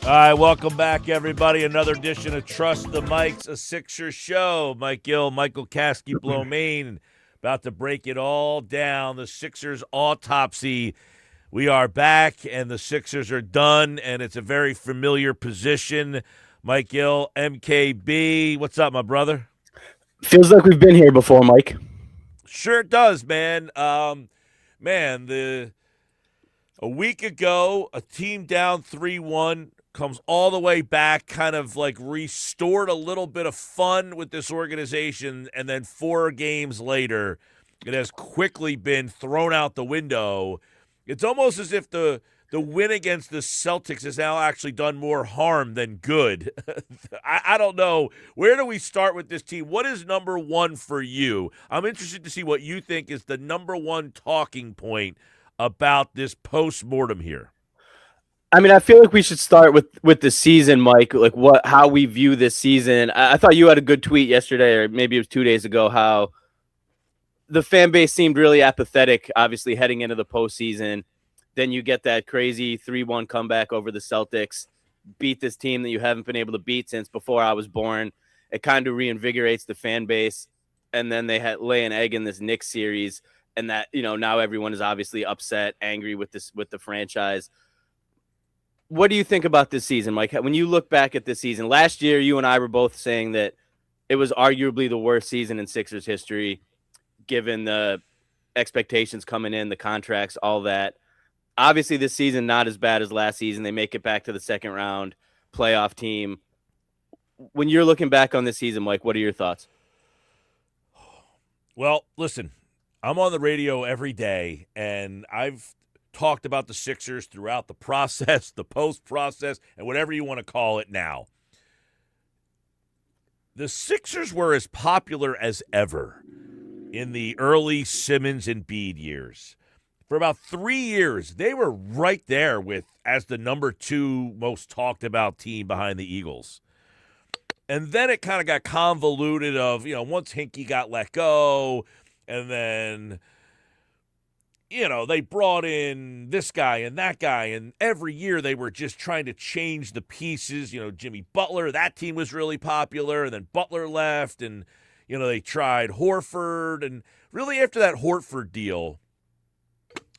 All right, welcome back, everybody. Another edition of Trust the Mics, a Sixers show. Mike Gill, Michael Kasky, Blomain, about to break it all down. The Sixers autopsy. We are back, and the Sixers are done, and it's a very familiar position. Mike Gill, MKB. What's up, my brother? Feels like we've been here before, Mike. Sure it does, man. A week ago, a team down 3-1 comes all the way back, kind of like restored a little bit of fun with this organization, and then 4 games later, it has quickly been thrown out the window. It's almost as if the win against the Celtics has now actually done more harm than good. I don't know. Where do we start with this team? What is number one for you? I'm interested to see what you think is the number one talking point about this post-mortem here. I mean, I feel like we should start with the season, Mike, like how we view this season. I thought you had a good tweet yesterday, or maybe it was 2 days ago, how the fan base seemed really apathetic, obviously, heading into the postseason. Then you get that crazy 3-1 comeback over the Celtics, beat this team that you haven't been able to beat since before I was born. It kind of reinvigorates the fan base. And then they lay an egg in this Knicks series, and that, now everyone is obviously upset, angry with the franchise. What do you think about this season, Mike? When you look back at this season, last year, you and I were both saying that it was arguably the worst season in Sixers history, given the expectations coming in, the contracts, all that. Obviously, this season, not as bad as last season. They make it back to the second round, playoff team. When you're looking back on this season, Mike, what are your thoughts? Well, listen, I'm on the radio every day, and I've talked about the Sixers throughout the process, the post-process, and whatever you want to call it now. The Sixers were as popular as ever in the early Simmons and Embiid years. For about 3 years, they were right there as the number 2 most talked about team behind the Eagles. And then it kind of got convoluted of, once Hinkie got let go, and then they brought in this guy and that guy, and every year they were just trying to change the pieces. Jimmy Butler, that team was really popular, and then Butler left, and, they tried Horford. And really after that Horford deal,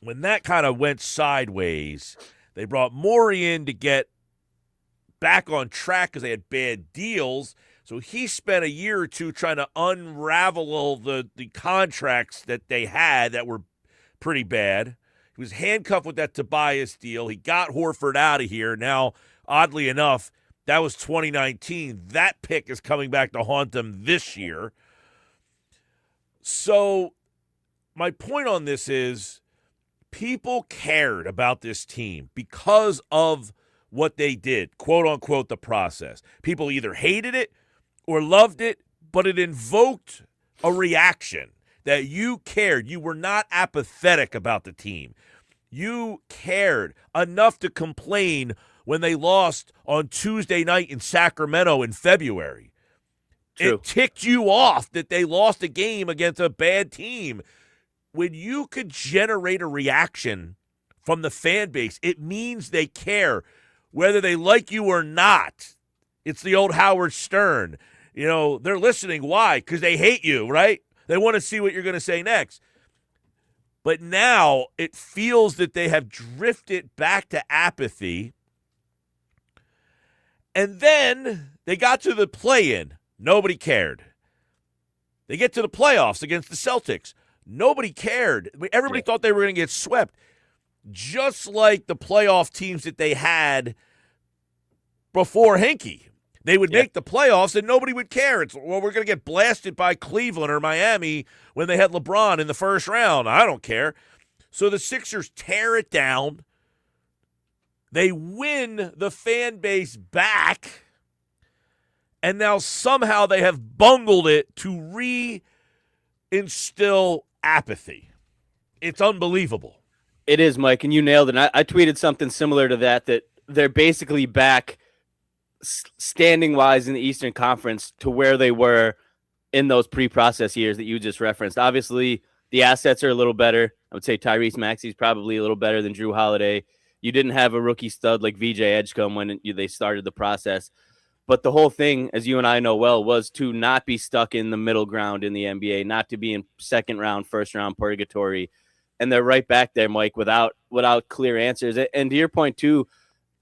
when that kind of went sideways, they brought Morey in to get back on track because they had bad deals. So he spent a year or two trying to unravel the contracts that they had that were pretty bad. He was handcuffed with that Tobias deal. He got Horford out of here. Now, oddly enough, that was 2019. That pick is coming back to haunt them this year. So my point on this is people cared about this team because of what they did, quote unquote, the process. People either hated it or loved it, but it invoked a reaction. That you cared. You were not apathetic about the team. You cared enough to complain when they lost on Tuesday night in Sacramento in February. True. It ticked you off that they lost a game against a bad team. When you could generate a reaction from the fan base, it means they care. Whether they like you or not, it's the old Howard Stern. They're listening. Why? Because they hate you, right? They want to see what you're going to say next. But now it feels that they have drifted back to apathy. And then they got to the play-in. Nobody cared. They get to the playoffs against the Celtics. Nobody cared. Everybody thought they were going to get swept. Just like the playoff teams that they had before Hinkie. They would make the playoffs and nobody would care. It's, we're going to get blasted by Cleveland or Miami when they had LeBron in the first round. I don't care. So the Sixers tear it down. They win the fan base back. And now somehow they have bungled it to reinstill apathy. It's unbelievable. It is, Mike, and you nailed it. I tweeted something similar to that they're basically back standing-wise in the Eastern Conference to where they were in those pre-process years that you just referenced. Obviously, the assets are a little better. I would say Tyrese Maxey's probably a little better than Drew Holiday. You didn't have a rookie stud like VJ Edgecombe when they started the process. But the whole thing, as you and I know well, was to not be stuck in the middle ground in the NBA, not to be in second round, first round purgatory. And they're right back there, Mike, without clear answers. And to your point, too,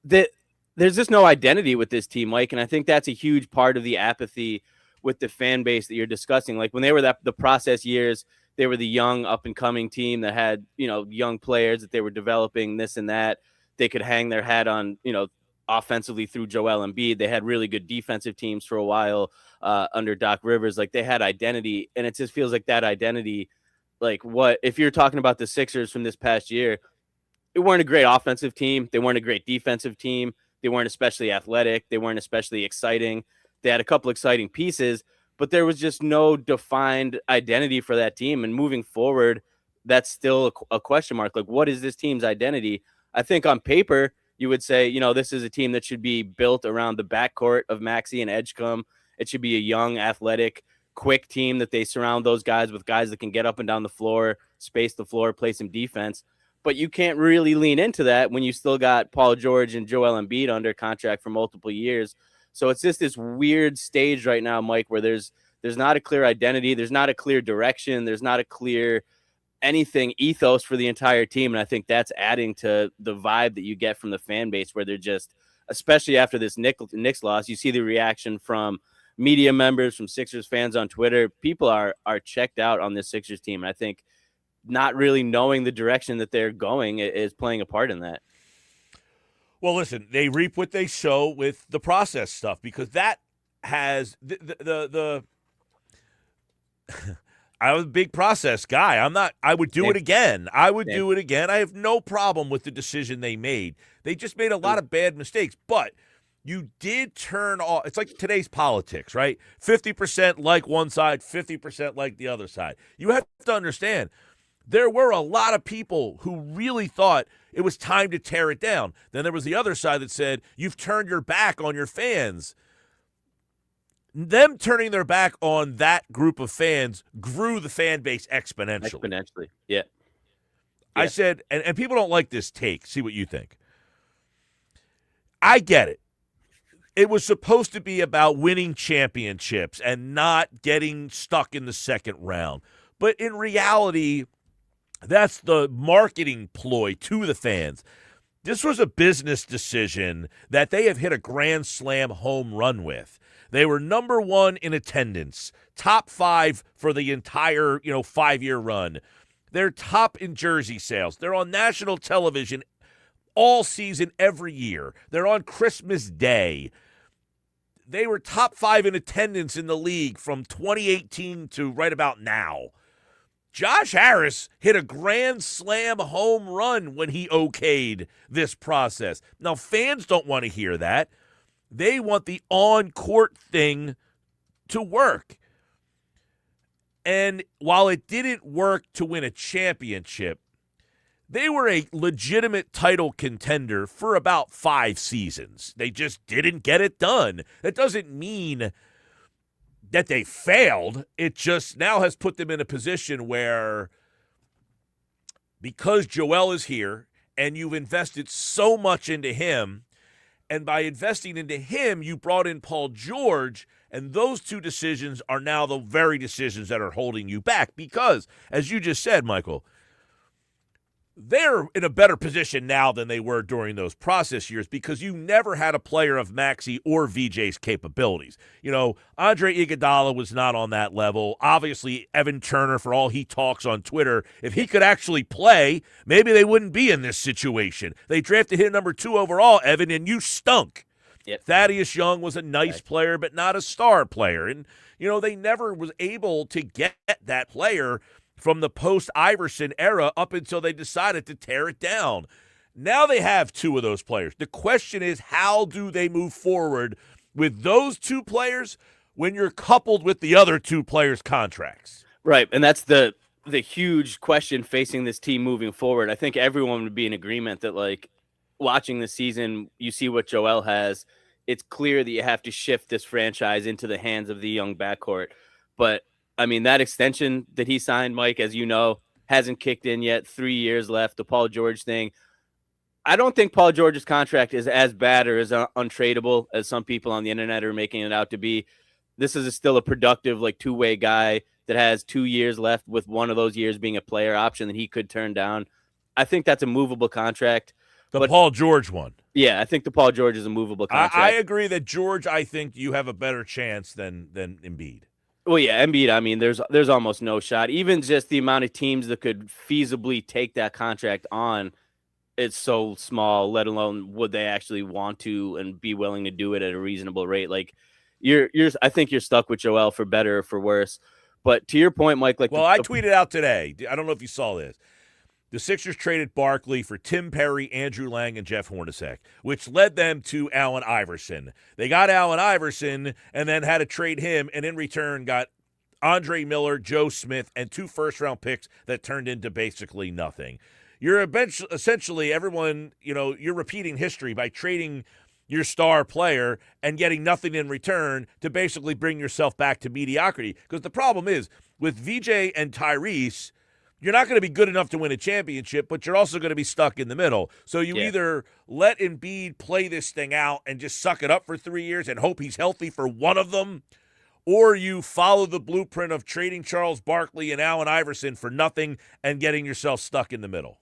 that there's just no identity with this team, Mike. And I think that's a huge part of the apathy with the fan base that you're discussing. Like when they were the process years, they were the young up and coming team that had, young players that they were developing, this and that. They could hang their hat on, offensively through Joel Embiid. They had really good defensive teams for a while under Doc Rivers. Like they had identity, and it just feels like that identity, like what, if you're talking about the Sixers from this past year, they weren't a great offensive team. They weren't a great defensive team. They weren't especially athletic. They weren't especially exciting. They had a couple exciting pieces, but there was just no defined identity for that team. And moving forward, that's still a question mark. Like, what is this team's identity? I think on paper, you would say, this is a team that should be built around the backcourt of Maxey and Edgecombe. It should be a young, athletic, quick team that they surround those guys with guys that can get up and down the floor, space the floor, play some defense. But you can't really lean into that when you still got Paul George and Joel Embiid under contract for multiple years. So it's just this weird stage right now, Mike, where there's not a clear identity. There's not a clear direction. There's not a clear anything ethos for the entire team. And I think that's adding to the vibe that you get from the fan base, where they're just, especially after this Knicks loss, you see the reaction from media members, from Sixers fans on Twitter. People are checked out on this Sixers team. And I think not really knowing the direction that they're going is playing a part in that. Well, listen, they reap what they sow with the process stuff, because that has the I was a big process guy. I would do it again. Do it again. I have no problem with the decision they made. They just made a lot of bad mistakes, but you did turn off. It's like today's politics, right? 50% like one side, 50% like the other side. You have to understand, there were a lot of people who really thought it was time to tear it down. Then there was the other side that said, you've turned your back on your fans. Them turning their back on that group of fans grew the fan base exponentially. Yeah. I said, and people don't like this take. See what you think. I get it. It was supposed to be about winning championships and not getting stuck in the second round. But in reality, that's the marketing ploy to the fans. This was a business decision that they have hit a grand slam home run with. They were number one in attendance, top 5 for the entire, 5-year run. They're top in jersey sales. They're on national television all season, every year. They're on Christmas Day. They were top 5 in attendance in the league from 2018 to right about now. Josh Harris hit a grand slam home run when he okayed this process. Now, fans don't want to hear that. They want the on-court thing to work. And while it didn't work to win a championship, they were a legitimate title contender for about 5 seasons. They just didn't get it done. That doesn't mean that they failed. It just now has put them in a position where, because Joel is here and you've invested so much into him, and by investing into him, you brought in Paul George, and those two decisions are now the very decisions that are holding you back. Because, as you just said, Michael, they're in a better position now than they were during those process years, because you never had a player of Maxey or VJ's capabilities. Andre Iguodala was not on that level. Obviously, Evan Turner, for all he talks on Twitter, if he could actually play, maybe they wouldn't be in this situation. They drafted him number 2 overall, Evan, and you stunk. Yep. Thaddeus Young was a nice player, but not a star player. And, they never was able to get that player from the post-Iverson era up until they decided to tear it down. Now they have 2 of those players. The question is, how do they move forward with those 2 players when you're coupled with the other 2 players' contracts? Right, and that's the huge question facing this team moving forward. I think everyone would be in agreement that, like, watching the season, you see what Joel has. It's clear that you have to shift this franchise into the hands of the young backcourt. But I mean, that extension that he signed, Mike, as you know, hasn't kicked in yet. 3 years left. The Paul George thing. I don't think Paul George's contract is as bad or as untradeable as some people on the internet are making it out to be. This is still a productive, like, two-way guy that has 2 years left, with one of those years being a player option that he could turn down. I think that's a movable contract. The Paul George one. Yeah, I think the Paul George is a movable contract. I agree that George, I think you have a better chance than Embiid. Well, yeah, Embiid, I mean, there's almost no shot. Even just the amount of teams that could feasibly take that contract on, it's so small, let alone would they actually want to and be willing to do it at a reasonable rate. Like, I think you're stuck with Joel for better or for worse. But to your point, Mike, like, I tweeted out today, I don't know if you saw this. The Sixers traded Barkley for Tim Perry, Andrew Lang, and Jeff Hornacek, which led them to Allen Iverson. They got Allen Iverson and then had to trade him, and in return got Andre Miller, Joe Smith, and 2 first-round picks that turned into basically nothing. You're essentially everyone, you're repeating history by trading your star player and getting nothing in return to basically bring yourself back to mediocrity. Because the problem is, with VJ and Tyrese, you're not going to be good enough to win a championship, but you're also going to be stuck in the middle. So you either let Embiid play this thing out and just suck it up for 3 years and hope he's healthy for one of them, or you follow the blueprint of trading Charles Barkley and Allen Iverson for nothing and getting yourself stuck in the middle.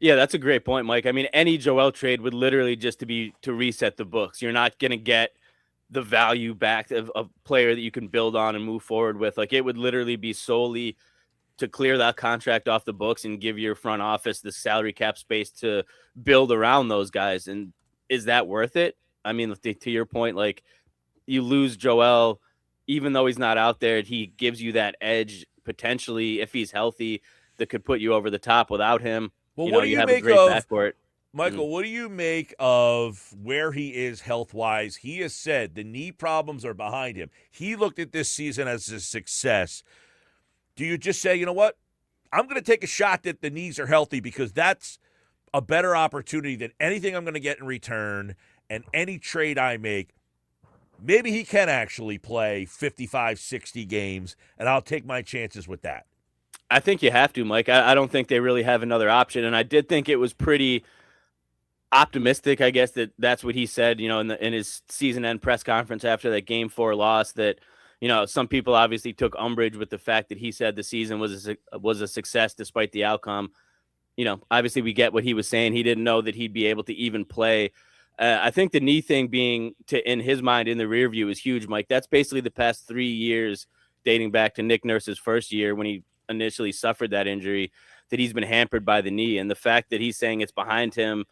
Yeah, that's a great point, Mike. I mean, any Joel trade would literally just to reset the books. You're not going to get the value back of a player that you can build on and move forward with. Like, it would literally be solely to clear that contract off the books and give your front office the salary cap space to build around those guys. And is that worth it? I mean, to your point, like, you lose Joel, even though he's not out there, he gives you that edge potentially, if he's healthy, that could put you over the top. Without him, well, what do you have make a great backcourt. Michael, what do you make of where he is health-wise? He has said the knee problems are behind him. He looked at this season as a success. Do you just say, you know what, I'm going to take a shot that the knees are healthy because that's a better opportunity than anything I'm going to get in return, and any trade I make, maybe he can actually play 55, 60 games, and I'll take my chances with that? I think you have to, Mike. I don't think they really have another option, and I did think it was pretty optimistic, I guess, that's what he said, in his season-end press conference after that Game 4 loss, that some people obviously took umbrage with the fact that he said the season was a success despite the outcome. Obviously we get what he was saying. He didn't know that he'd be able to even play. I think the knee thing being in his mind in the rear view is huge, Mike. That's basically the past 3 years, dating back to Nick Nurse's first year when he initially suffered that injury, that he's been hampered by the knee. And the fact that he's saying it's behind him,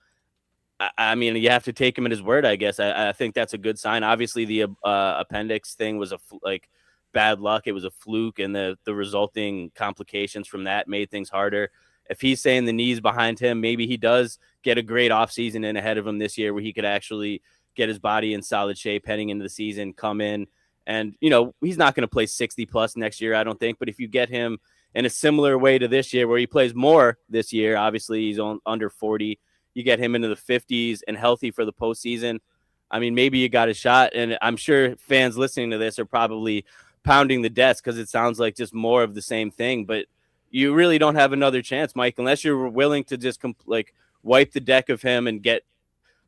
I mean, you have to take him at his word, I guess. I think that's a good sign. Obviously, the appendix thing was bad luck. It was a fluke, and the resulting complications from that made things harder. If he's saying the knee's behind him, maybe he does get a great offseason in ahead of him this year where he could actually get his body in solid shape heading into the season, come in. And, he's not going to play 60-plus next year, I don't think. But if you get him in a similar way to this year where he plays more this year, obviously he's under 40, you get him into the 50s and healthy for the postseason, I mean, maybe you got a shot. And I'm sure fans listening to this are probably pounding the desk because it sounds like just more of the same thing. But you really don't have another chance, Mike, unless you're willing to just wipe the deck of him and get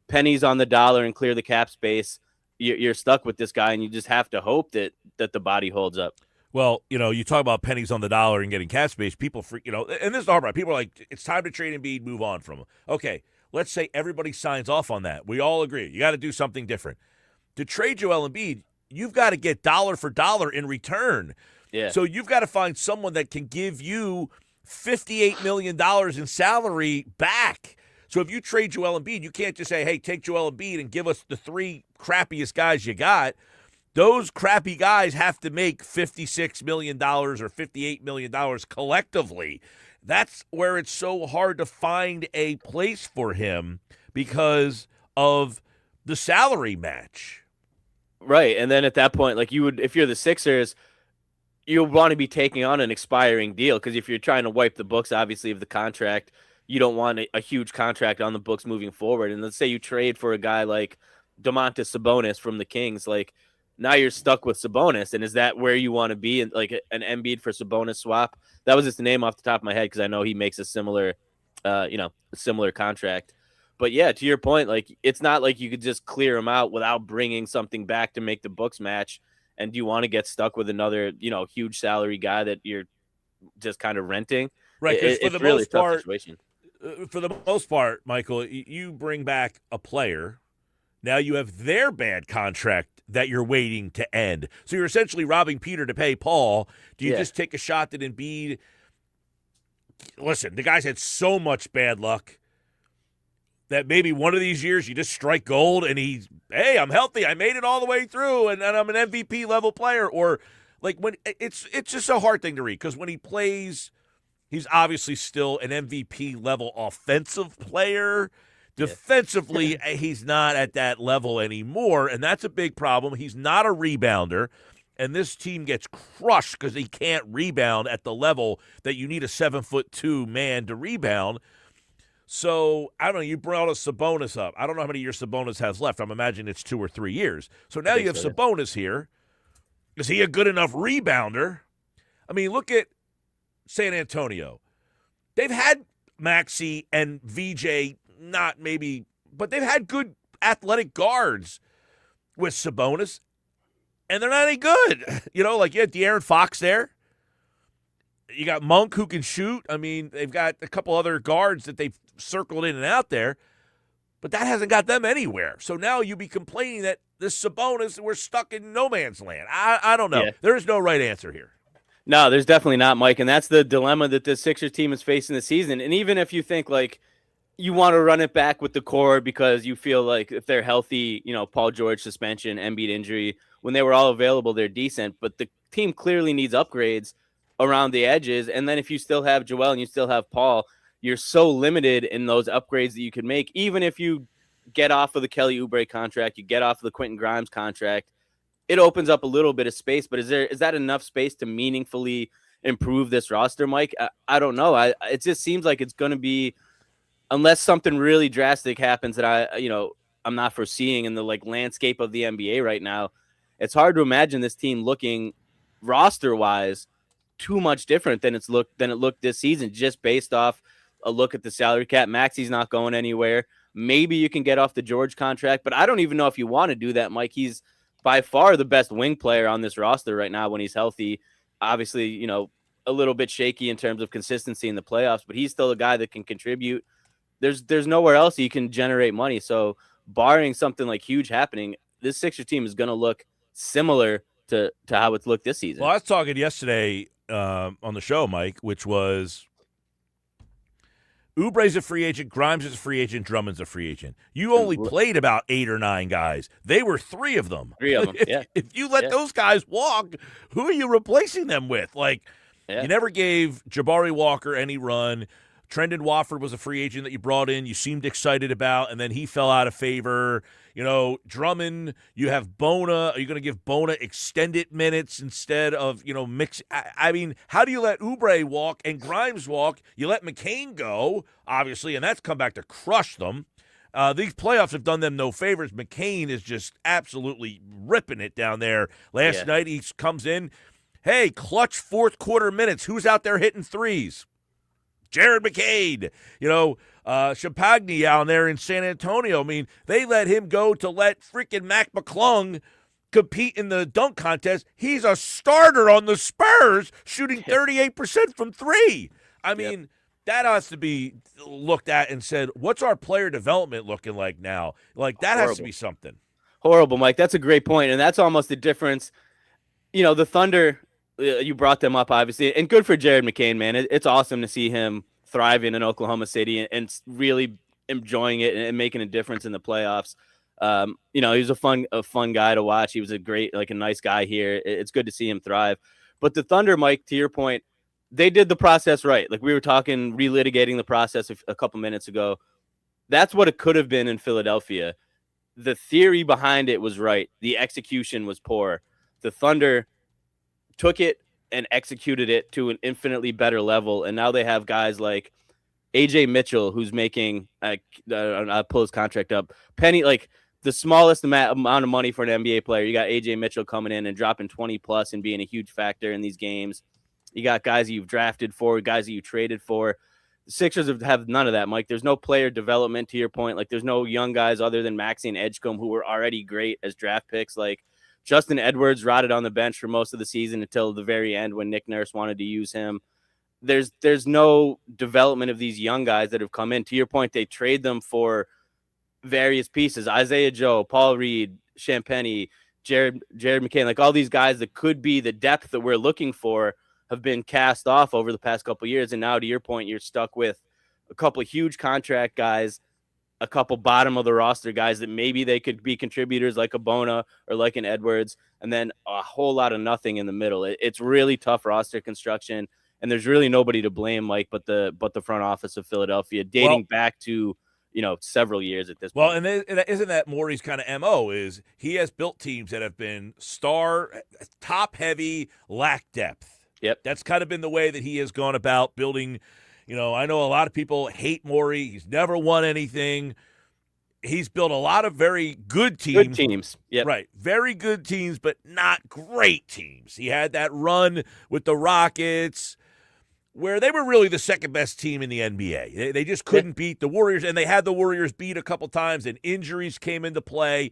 pennies on the dollar and clear the cap space. You're stuck with this guy, and you just have to hope that the body holds up. Well, you talk about pennies on the dollar and getting cap space. People, and this is the hard part. People are like, it's time to trade Embiid, move on from him. Okay, let's say everybody signs off on that. We all agree. You got to do something different. To trade Joel Embiid, you've got to get dollar for dollar in return. Yeah. So you've got to find someone that can give you $58 million in salary back. So if you trade Joel Embiid, you can't just say, hey, take Joel Embiid and give us the 3 crappiest guys you got. Those crappy guys have to make $56 million or $58 million collectively. That's where it's so hard to find a place for him because of the salary match. Right. And then at that point, if you're the Sixers, you'll want to be taking on an expiring deal, because if you're trying to wipe the books, obviously, of the contract, you don't want a huge contract on the books moving forward. And let's say you trade for a guy like Domantas Sabonis from the Kings, now you're stuck with Sabonis. And is that where you want to be? And an Embiid for Sabonis swap? That was just the name off the top of my head because I know he makes a similar contract. But yeah, to your point, like it's not like you could just clear him out without bringing something back to make the books match. And do you want to get stuck with another, huge salary guy that you're just kind of renting? Right, because for It's the really a most tough part, situation. Michael, you bring back a player. Now you have their bad contract that you're waiting to end. So you're essentially robbing Peter to pay Paul. Do you just take a shot at Embiid? Listen, the guy's had so much bad luck that maybe one of these years you just strike gold and hey, I'm healthy. I made it all the way through and I'm an MVP level player. Or like when it's just a hard thing to read because when he plays, he's obviously still an MVP level offensive player. Defensively, he's not at that level anymore, and that's a big problem. He's not a rebounder, and this team gets crushed because he can't rebound at the level that you need a 7'2" man to rebound. So, I don't know, you brought a Sabonis up. I don't know how many years Sabonis has left. I'm imagining it's 2 or 3 years. So now you have Sabonis here. Is he a good enough rebounder? I mean, look at San Antonio. They've had Maxey and VJ, not maybe, but they've had good athletic guards with Sabonis, and they're not any good. Like you had De'Aaron Fox there. You got Monk who can shoot. I mean, they've got a couple other guards that they've circled in and out there, but that hasn't got them anywhere. So now you be complaining that this Sabonis, we're stuck in no man's land. I don't know. Yeah. There is no right answer here. No, there's definitely not, Mike, and that's the dilemma that the Sixers team is facing this season. And even if you think, like, you want to run it back with the core because you feel like if they're healthy, Paul George suspension, Embiid injury, when they were all available, they're decent. But the team clearly needs upgrades around the edges. And then if you still have Joel and you still have Paul, you're so limited in those upgrades that you can make. Even if you get off of the Kelly Oubre contract, you get off of the Quentin Grimes contract, it opens up a little bit of space. But is that enough space to meaningfully improve this roster, Mike? I don't know. It just seems like it's going to be, unless something really drastic happens that I'm not foreseeing in the landscape of the NBA right now, it's hard to imagine this team looking roster wise too much different than it looked this season, just based off a look at the salary cap. Maxey's not going anywhere. Maybe you can get off the George contract, but I don't even know if you want to do that, Mike. He's by far the best wing player on this roster right now when he's healthy. Obviously, a little bit shaky in terms of consistency in the playoffs, but he's still a guy that can contribute. There's nowhere else you can generate money. So barring something like huge happening, this Sixers team is going to look similar to how it's looked this season. Well, I was talking yesterday on the show, Mike, which was Oubre's a free agent, Grimes is a free agent, Drummond's a free agent. You only played about 8 or 9 guys. They were 3 of them. 3 of them, yeah. If you let those guys walk, who are you replacing them with? You never gave Jabari Walker any run. Trendon Watford was a free agent that you brought in. You seemed excited about, and then he fell out of favor. Drummond, you have Bona. Are you going to give Bona extended minutes instead of, mix? I mean, how do you let Oubre walk and Grimes walk? You let McCain go, obviously, and that's come back to crush them. These playoffs have done them no favors. McCain is just absolutely ripping it down there. Last night he comes in. Hey, clutch fourth quarter minutes. Who's out there hitting threes? Jared McCain, Champagne down there in San Antonio. I mean, they let him go to let freaking Mac McClung compete in the dunk contest. He's a starter on the Spurs, shooting 38% from 3. I mean, that has to be looked at and said, what's our player development looking like now? That has to be something. Horrible, Mike. That's a great point, and that's almost the difference. The Thunder, you brought them up, obviously, and good for Jared McCain, man. It's awesome to see him thriving in Oklahoma City and really enjoying it and making a difference in the playoffs. He was a fun guy to watch. He was a nice guy here. It's good to see him thrive. But the Thunder, Mike, to your point, they did the process right. Like we were talking, relitigating the process a couple minutes ago. That's what it could have been in Philadelphia. The theory behind it was right. The execution was poor. The Thunder took it and executed it to an infinitely better level. And now they have guys like AJ Mitchell, who's making, I'll pull his contract up, the smallest amount of money for an NBA player. You got AJ Mitchell coming in and dropping 20 plus and being a huge factor in these games. You got guys that you've drafted for, guys that you traded for. Sixers have none of that, Mike. There's no player development, to your point. Like, there's no young guys other than Maxey and Edgecombe who were already great as draft picks. Like, Justin Edwards rotted on the bench for most of the season until the very end when Nick Nurse wanted to use him. There's no development of these young guys that have come in. To your point, they trade them for various pieces. Isaiah Joe, Paul Reed, Champagnie, Jared McCain, like all these guys that could be the depth that we're looking for have been cast off over the past couple of years. And now, to your point, you're stuck with a couple of huge contract guys, a couple bottom of the roster guys that maybe they could be contributors like a Bona or like an Edwards, and then a whole lot of nothing in the middle. It's really tough roster construction, and there's really nobody to blame, Mike, but the front office of Philadelphia, dating back to several years at this point. Well, and isn't that Morey's kind of MO is he has built teams that have been top heavy, lack depth. Yep. That's kind of been the way that he has gone about building. I know a lot of people hate Morey. He's never won anything. He's built a lot of very good teams. Good teams. Yep. Right. Very good teams, but not great teams. He had that run with the Rockets where they were really the second best team in the NBA. They just couldn't beat the Warriors, and they had the Warriors beat a couple times, and injuries came into play.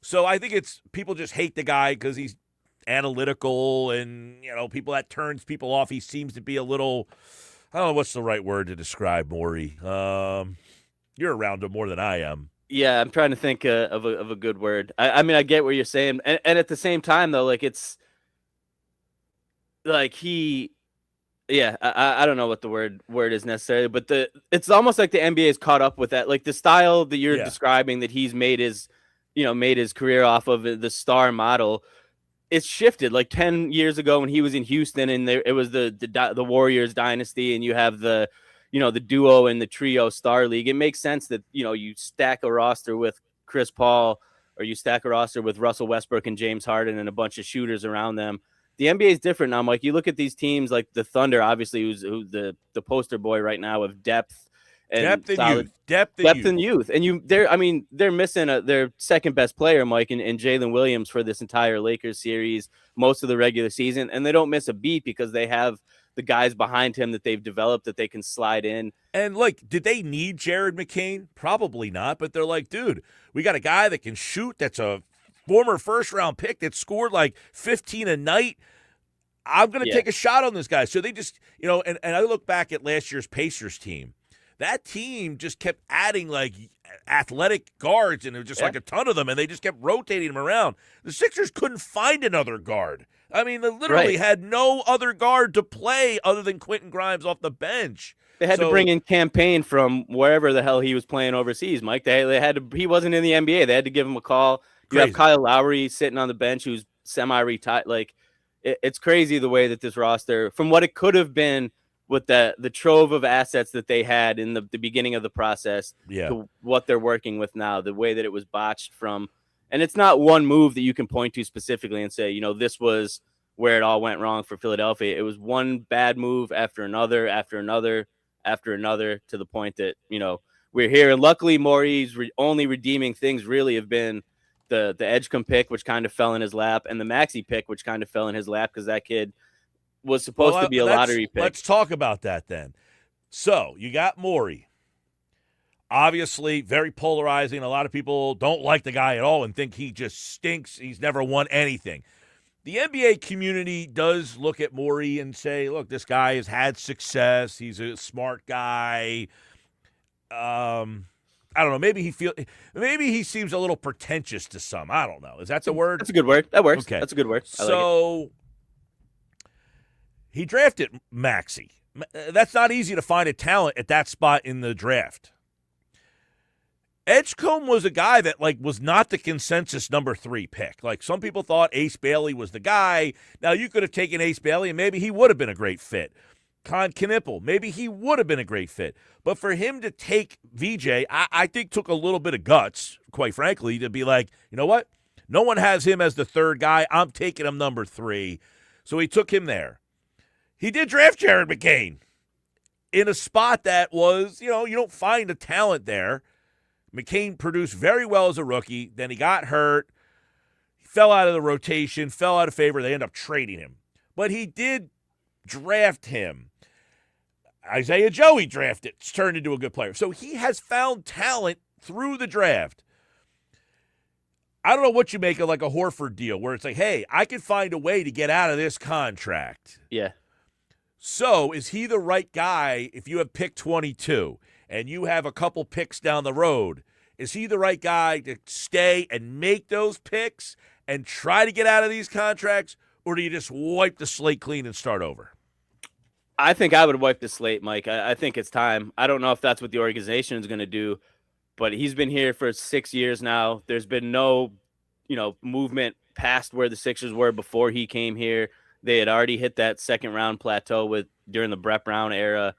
So I think people just hate the guy because he's analytical and, people that turns people off. He seems to be a little, I don't know what's the right word to describe Morey. You're around him more than I am. Yeah, I'm trying to think of a good word. I mean, I get what you're saying. And at the same time, though, like, it's like I don't know what the word is necessarily, but it's almost like the NBA is caught up with that. Like, the style that you're describing that he's made his career off of, the star model, it's shifted. Like 10 years ago when he was in Houston and it was the Warriors dynasty, and you have the duo and the trio star league. It makes sense that, you stack a roster with Chris Paul, or you stack a roster with Russell Westbrook and James Harden and a bunch of shooters around them. The NBA is different now, Mike. You look at these teams like the Thunder, obviously, who's the poster boy right now of depth and depth and youth. And they're missing their second best player, Mike, and Jalen Williams for this entire Lakers series, most of the regular season, and they don't miss a beat because they have the guys behind him that they've developed that they can slide in. And did they need Jared McCain? Probably not, but they're like, dude, we got a guy that can shoot, that's a former first-round pick that scored like 15 a night. I'm going to take a shot on this guy. So they just, and I look back at last year's Pacers team. That team just kept adding like athletic guards, and it was just like a ton of them, and they just kept rotating them around. The Sixers couldn't find another guard. I mean, they literally had no other guard to play other than Quentin Grimes off the bench. They had to bring in Campaign from wherever the hell he was playing overseas, Mike. They had to. He wasn't in the NBA. They had to give him a call. You have Kyle Lowry sitting on the bench who's semi-retired. Like, it's crazy the way that this roster, from what it could have been with the trove of assets that they had in the beginning of the process to what they're working with now, the way that it was botched from. And it's not one move that you can point to specifically and say, this was where it all went wrong for Philadelphia. It was one bad move after another, after another, after another, to the point that, we're here. And luckily, Morey's only redeeming things really have been the Edgecombe pick, which kind of fell in his lap, and the Maxey pick, which kind of fell in his lap because that kid was supposed to be a lottery pick. Let's talk about that then. So you got Morey. Obviously, very polarizing. A lot of people don't like the guy at all and think he just stinks. He's never won anything. The NBA community does look at Morey and say, look, this guy has had success. He's a smart guy. I don't know. Maybe he seems a little pretentious to some. I don't know. Is that the word? That's a good word. That works. Okay. That's a good word. So he drafted Maxey. That's not easy to find a talent at that spot in the draft. Edgecombe was a guy that was not the consensus number 3 pick. Like, some people thought Ace Bailey was the guy. Now, you could have taken Ace Bailey and maybe he would have been a great fit. Con Knipple, maybe he would have been a great fit. But for him to take VJ, I think took a little bit of guts, quite frankly, to be like, you know what? No one has him as the 3rd guy. I'm taking him number 3. So he took him there. He did draft Jared McCain in a spot that was, you don't find a talent there. McCain produced very well as a rookie. Then he got hurt. He fell out of the rotation, fell out of favor. They ended up trading him. But he did draft him. Isaiah Joe he drafted. It's turned into a good player. So he has found talent through the draft. I don't know what you make of like a Horford deal where it's like, hey, I can find a way to get out of this contract. Yeah. So is he the right guy if you have pick 22 and you have a couple picks down the road? Is he the right guy to stay and make those picks and try to get out of these contracts, or do you just wipe the slate clean and start over? I think I would wipe the slate, Mike. I think it's time. I don't know if that's what the organization is going to do, but he's been here for 6 years now. There's been no, movement past where the Sixers were before he came here. They had already hit that second round plateau during the Brett Brown era.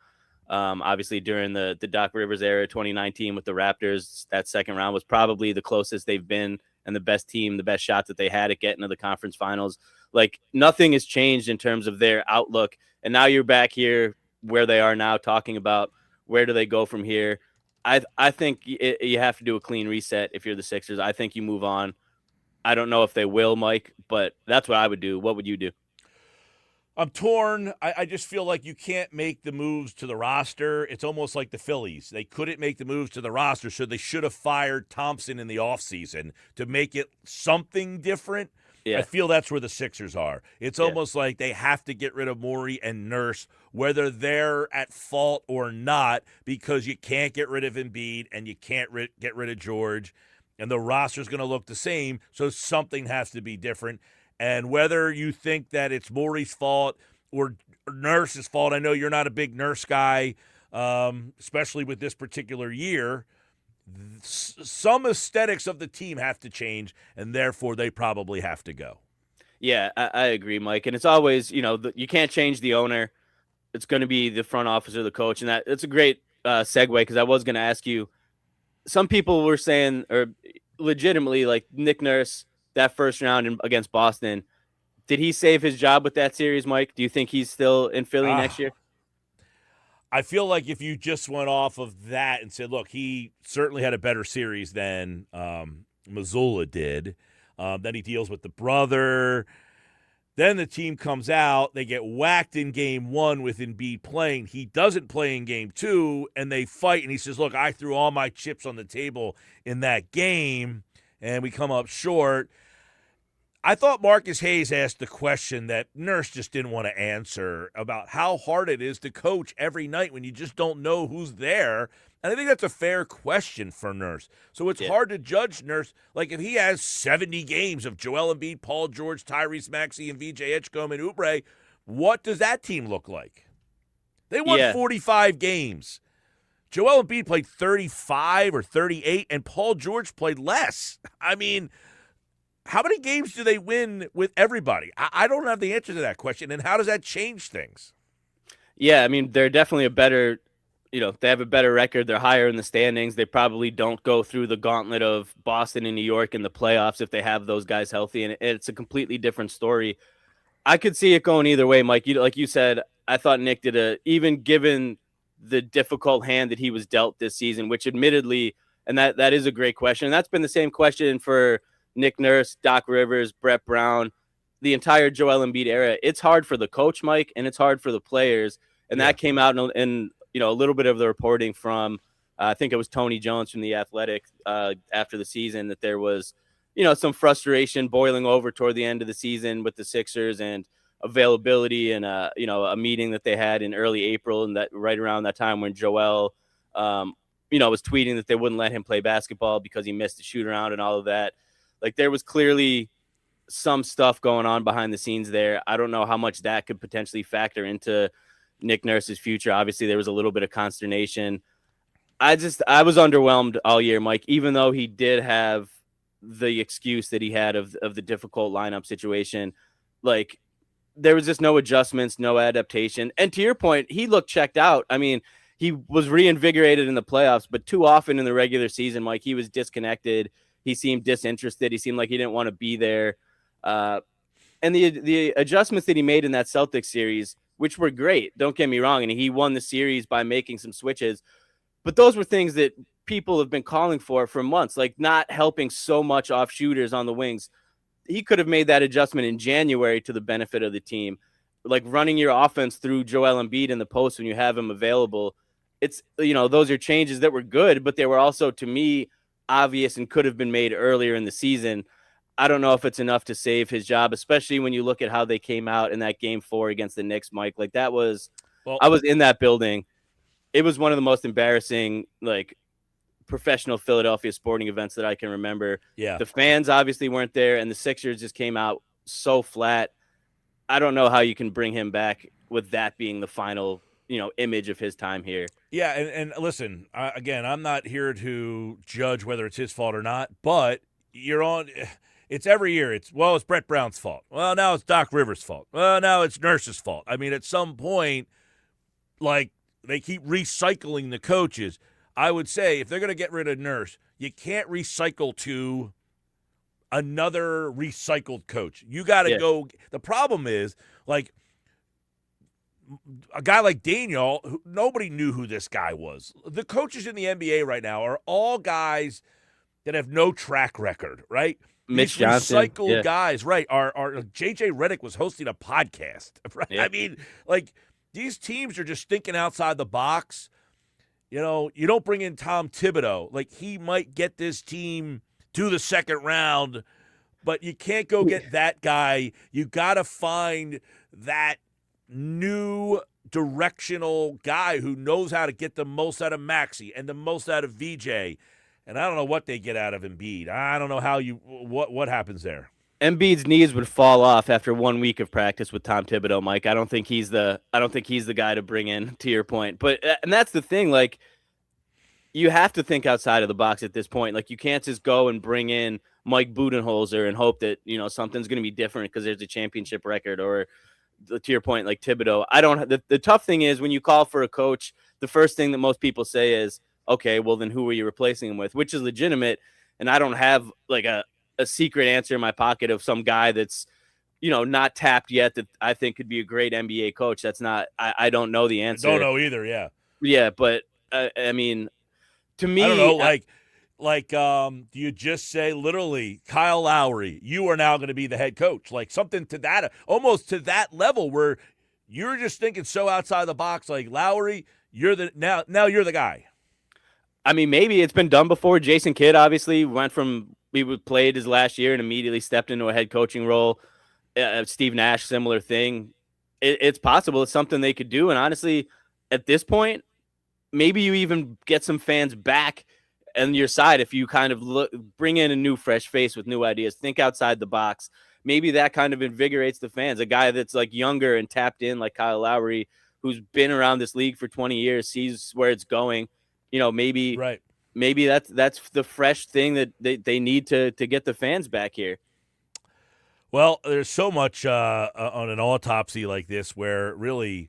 Obviously, during the Doc Rivers era, 2019 with the Raptors, that second round was probably the closest they've been and the best team, the best shot that they had at getting to the conference finals. Like, nothing has changed in terms of their outlook. And now you're back here where they are now, talking about where do they go from here. I think you have to do a clean reset if you're the Sixers. I think you move on. I don't know if they will, Mike, but that's what I would do. What would you do? I'm torn. I just feel like you can't make the moves to the roster. It's almost like the Phillies. They couldn't make the moves to the roster, so they should have fired Thompson in the offseason to make it something different. Yeah. I feel that's where the Sixers are. It's almost like they have to get rid of Morey and Nurse, whether they're at fault or not, because you can't get rid of Embiid and you can't get rid of George, and the roster's going to look the same, so something has to be different. And whether you think that it's Morey's fault or Nurse's fault, I know you're not a big Nurse guy, especially with this particular year. Some aesthetics of the team have to change, and therefore they probably have to go. Yeah, I agree, Mike. And it's always, you can't change the owner. It's going to be the front office or the coach. And that's a great segue, because I was going to ask you, some people were saying, or legitimately, like Nick Nurse, that first round against Boston, did he save his job with that series, Mike? Do you think he's still in Philly next year? I feel like if you just went off of that and said, look, he certainly had a better series than Mazzulla did. Then he deals with the brother. Then the team comes out. They get whacked in game one with Embiid playing. He doesn't play in game two, and they fight. And he says, look, I threw all my chips on the table in that game, and we come up short. I thought Marcus Hayes asked the question that Nurse just didn't want to answer about how hard it is to coach every night when you just don't know who's there. And I think that's a fair question for Nurse. So it's hard to judge Nurse. Like, if he has 70 games of Joel Embiid, Paul George, Tyrese Maxey, and VJ Edgecombe and Oubre, what does that team look like? They won 45 games. Joel Embiid played 35 or 38, and Paul George played less. I mean, how many games do they win with everybody? I don't have the answer to that question. And how does that change things? Yeah, I mean, they're definitely a better, they have a better record. They're higher in the standings. They probably don't go through the gauntlet of Boston and New York in the playoffs if they have those guys healthy. And it's a completely different story. I could see it going either way, Mike. Like you said, I thought Nick did even given the difficult hand that he was dealt this season, which admittedly, and that is a great question. And that's been the same question for Nick Nurse, Doc Rivers, Brett Brown, the entire Joel Embiid era. It's hard for the coach, Mike, and it's hard for the players. And that came out in a little bit of the reporting from, I think it was Tony Jones from The Athletic after the season, that there was, some frustration boiling over toward the end of the season with the Sixers and availability, and a meeting that they had in early April, and that right around that time when Joel, was tweeting that they wouldn't let him play basketball because he missed the shoot around and all of that. Like, there was clearly some stuff going on behind the scenes there. I don't know how much that could potentially factor into Nick Nurse's future. Obviously, there was a little bit of consternation. I was underwhelmed all year, Mike, even though he did have the excuse that he had of the difficult lineup situation. Like, there was just no adjustments, no adaptation. And to your point, he looked checked out. I mean, he was reinvigorated in the playoffs, but too often in the regular season, Mike, he was disconnected. He seemed disinterested. He seemed like he didn't want to be there. And the adjustments that he made in that Celtics series, which were great, don't get me wrong, and he won the series by making some switches, but those were things that people have been calling for months, like not helping so much off shooters on the wings. He could have made that adjustment in January to the benefit of the team. like running your offense through Joel Embiid in the post when you have him available. It's, those are changes that were good, but they were also, to me, obvious and could have been made earlier in the season. I don't know if it's enough to save his job, especially when you look at how they came out in that game 4 against the Knicks, Mike. Like I was in that building. It was one of the most embarrassing, like, professional Philadelphia sporting events that I can remember. Yeah. The fans obviously weren't there, and the Sixers just came out so flat. I don't know how you can bring him back with that being the final, image of his time here. Yeah, and listen, again, I'm not here to judge whether it's his fault or not, but it's every year. It's Brett Brown's fault. Well, now it's Doc Rivers' fault. Well, now it's Nurse's fault. I mean, at some point, like, they keep recycling the coaches. I would say if they're going to get rid of Nurse, you can't recycle to another recycled coach. You got to go. The problem is, like, a guy like Daniel, nobody knew who this guy was. The coaches in the NBA right now are all guys that have no track record, right? Mitch These Johnson, recycled guys, right? Are JJ Redick was hosting a podcast, right? Yeah. I mean, like, these teams are just thinking outside the box. You don't bring in Tom Thibodeau. Like, he might get this team to the second round, but you can't go get that guy. You got to find that new directional guy who knows how to get the most out of Maxey and the most out of VJ. And I don't know what they get out of Embiid. I don't know how what happens there. Embiid's knees would fall off after 1 week of practice with Tom Thibodeau, Mike. I don't think he's the guy to bring in, to your point. But and that's the thing, like, you have to think outside of the box at this point. Like, you can't just go and bring in Mike Budenholzer and hope that, something's going to be different because there's a championship record, or, to your point, like Thibodeau. The tough thing is when you call for a coach, the first thing that most people say is, okay, well, then who are you replacing him with? Which is legitimate. And I don't have like a secret answer in my pocket of some guy that's, not tapped yet that I think could be a great NBA coach. That's not, I don't know the answer. I don't know either. Yeah. Yeah. But I mean, to me, I don't know, do you just say literally, Kyle Lowry, you are now going to be the head coach? Like, something to that, almost to that level where you're just thinking so outside the box, like, Lowry, you're now you're the guy. I mean, maybe it's been done before. Jason Kidd obviously played his last year and immediately stepped into a head coaching role. Steve Nash, similar thing. It's possible. It's something they could do. And honestly, at this point, maybe you even get some fans back on your side if you kind of bring in a new, fresh face with new ideas. Think outside the box. Maybe that kind of invigorates the fans. A guy that's like younger and tapped in, like Kyle Lowry, who's been around this league for 20 years, sees where it's going. Maybe right. Maybe that's the fresh thing that they need to get the fans back here. Well, there's so much on an autopsy like this where really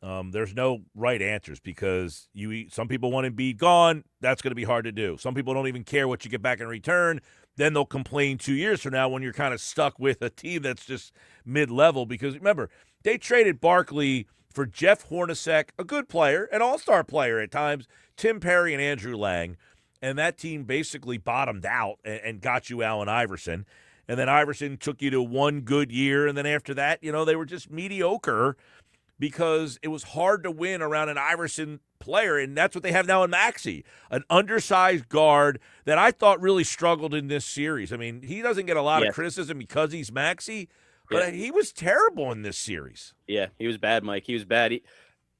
there's no right answers, because some people want Embiid gone. That's going to be hard to do. Some people don't even care what you get back in return. Then they'll complain 2 years from now when you're kind of stuck with a team that's just mid-level. Because remember, they traded Barkley for Jeff Hornacek, a good player, an all-star player at times, Tim Perry and Andrew Lang, and that team basically bottomed out and got you Allen Iverson. And then Iverson took you to one good year, and then after that, they were just mediocre because it was hard to win around an Iverson player, and that's what they have now in Maxey, an undersized guard that I thought really struggled in this series. I mean, he doesn't get a lot of criticism because he's Maxey, but he was terrible in this series. Yeah, he was bad, Mike. He was bad.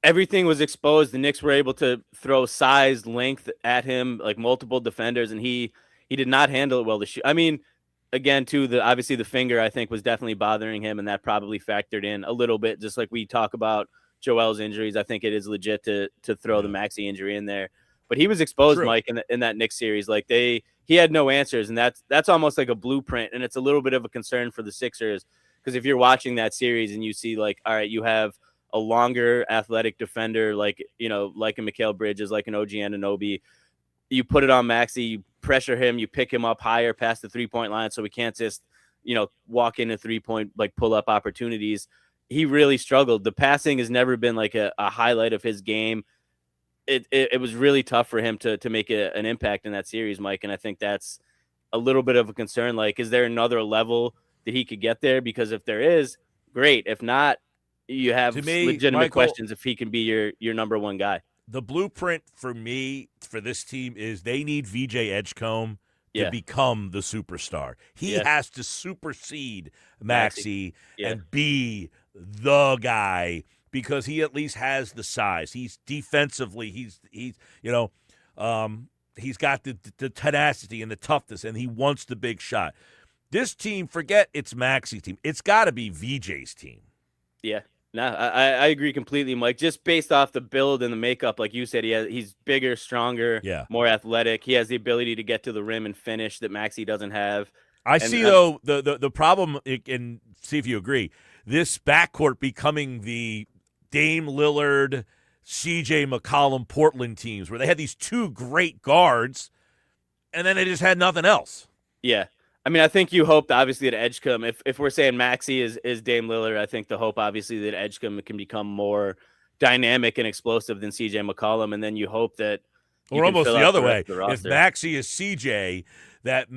Everything was exposed. The Knicks were able to throw size, length at him, like multiple defenders, and he did not handle it well. I mean, again, too, obviously the finger, I think, was definitely bothering him, and that probably factored in a little bit. Just like we talk about Joel's injuries, I think it is legit to throw the Maxey injury in there. But he was exposed, True. Mike, in that Knicks series. Like he had no answers, and that's almost like a blueprint, and it's a little bit of a concern for the Sixers, because if you're watching that series and you see, like, all right, you have a longer athletic defender like a Mikal Bridges, like an OG Anunoby, you put it on Maxey, you pressure him, you pick him up higher past the 3-point line so we can't just, walk into 3-point, like, pull-up opportunities. He really struggled. The passing has never been like a highlight of his game. It was really tough for him to make an impact in that series, Mike, and I think that's a little bit of a concern. Like, is there another level that he could get there? Because if there is, great. If not, you have To me, legitimate Michael, questions if he can be your number one guy. the blueprint for me for this team is they need VJ Edgecombe to Yeah. become the superstar. He Yeah. has to supersede Maxey. Maxey Yeah. and be the guy because he at least has the size. He's defensively, he's he's got the tenacity and the toughness, and he wants the big shot. This team, forget it's Maxey's team. It's got to be VJ's team. Yeah. No, I agree completely, Mike. Just based off the build and the makeup, like you said, he's bigger, stronger, more athletic. He has the ability to get to the rim and finish that Maxey doesn't have. Though, the problem, and see if you agree, this backcourt becoming the Dame Lillard, CJ McCollum Portland teams where they had these two great guards, and then they just had nothing else. Yeah. I mean, I think you hope, obviously, that Edgecombe, if we're saying Maxey is Dame Lillard, I think the hope, obviously, that Edgecombe can become more dynamic and explosive than CJ McCollum, and then you hope that or almost the other way. If Maxey is CJ, that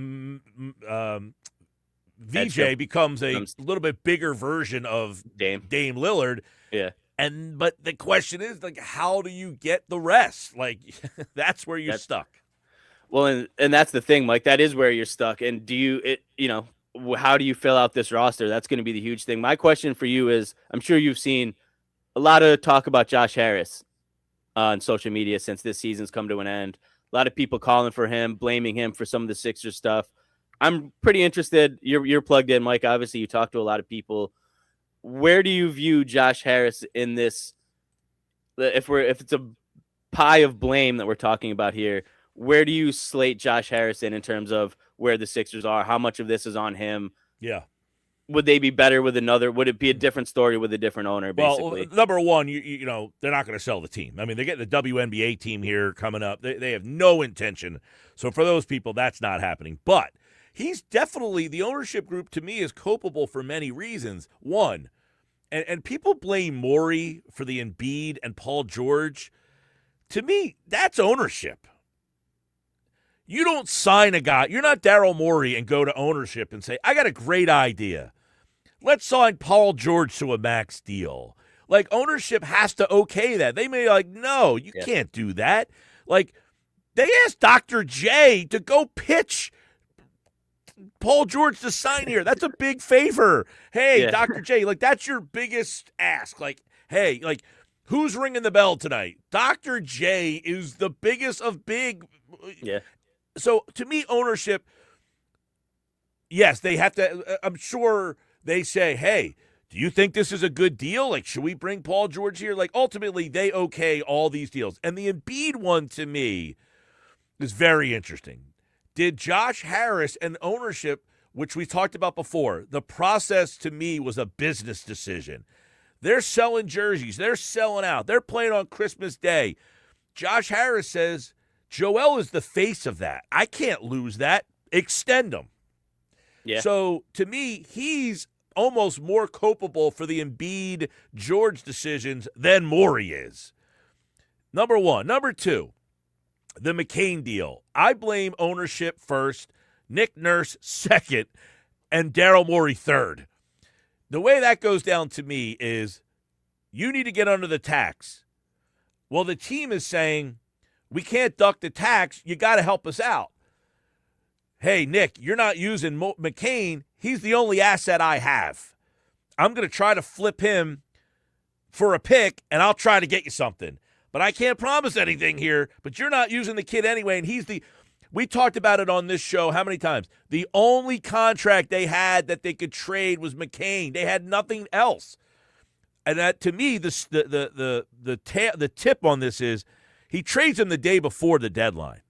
VJ becomes a little bit bigger version of Dame Lillard. Yeah. But the question is, like, how do you get the rest? Like, that's where you're stuck. Well, and that's the thing, Mike. That is where you're stuck. And how do you fill out this roster? That's going to be the huge thing. My question for you is, I'm sure you've seen a lot of talk about Josh Harris on social media since this season's come to an end. A lot of people calling for him, blaming him for some of the Sixers stuff. I'm pretty interested. You're plugged in, Mike. Obviously, you talk to a lot of people. Where do you view Josh Harris in this? If it's a pie of blame that we're talking about here, where do you slate Josh Harris in terms of where the Sixers are? How much of this is on him? Yeah. Would they be better with another? Would it be a different story with a different owner, basically? Well, number one, you know, they're not going to sell the team. I mean, they're getting the WNBA team here coming up. They have no intention. So for those people, that's not happening. But he's definitely, the ownership group to me is culpable for many reasons. One, and people blame Morey for the Embiid and Paul George. To me, that's ownership. You don't sign a guy. You're not Daryl Morey and go to ownership and say, I got a great idea. Let's sign Paul George to a max deal. Like, ownership has to okay that. They may be like, no, you can't do that. Like, they asked Dr. J to go pitch Paul George to sign here. That's a big favor. Hey, Dr. J, like, that's your biggest ask. Like, hey, like, who's ringing the bell tonight? Dr. J is the biggest of big. Yeah. So, to me, ownership, yes, they have to, I'm sure they say, hey, do you think this is a good deal? Like, should we bring Paul George here? Like, ultimately, they okay all these deals. And the Embiid one, to me, is very interesting. Did Josh Harris and ownership, which we talked about before, the process to me was a business decision. They're selling jerseys. They're selling out. They're playing on Christmas Day. Josh Harris says, Joel is the face of that. I can't lose that. Extend him. Yeah. So, to me, he's almost more culpable for the Embiid George decisions than Morey is. Number one. Number two, the McCain deal. I blame ownership first, Nick Nurse second, and Daryl Morey third. The way that goes down to me is you need to get under the tax. Well, the team is saying, we can't duck the tax. You got to help us out. Hey, Nick, you're not using McCain. He's the only asset I have. I'm going to try to flip him for a pick, and I'll try to get you something. But I can't promise anything here, but you're not using the kid anyway, and we talked about it on this show how many times? The only contract they had that they could trade was McCain. They had nothing else. And that, to me, the tip on this is he trades him the day before the deadline.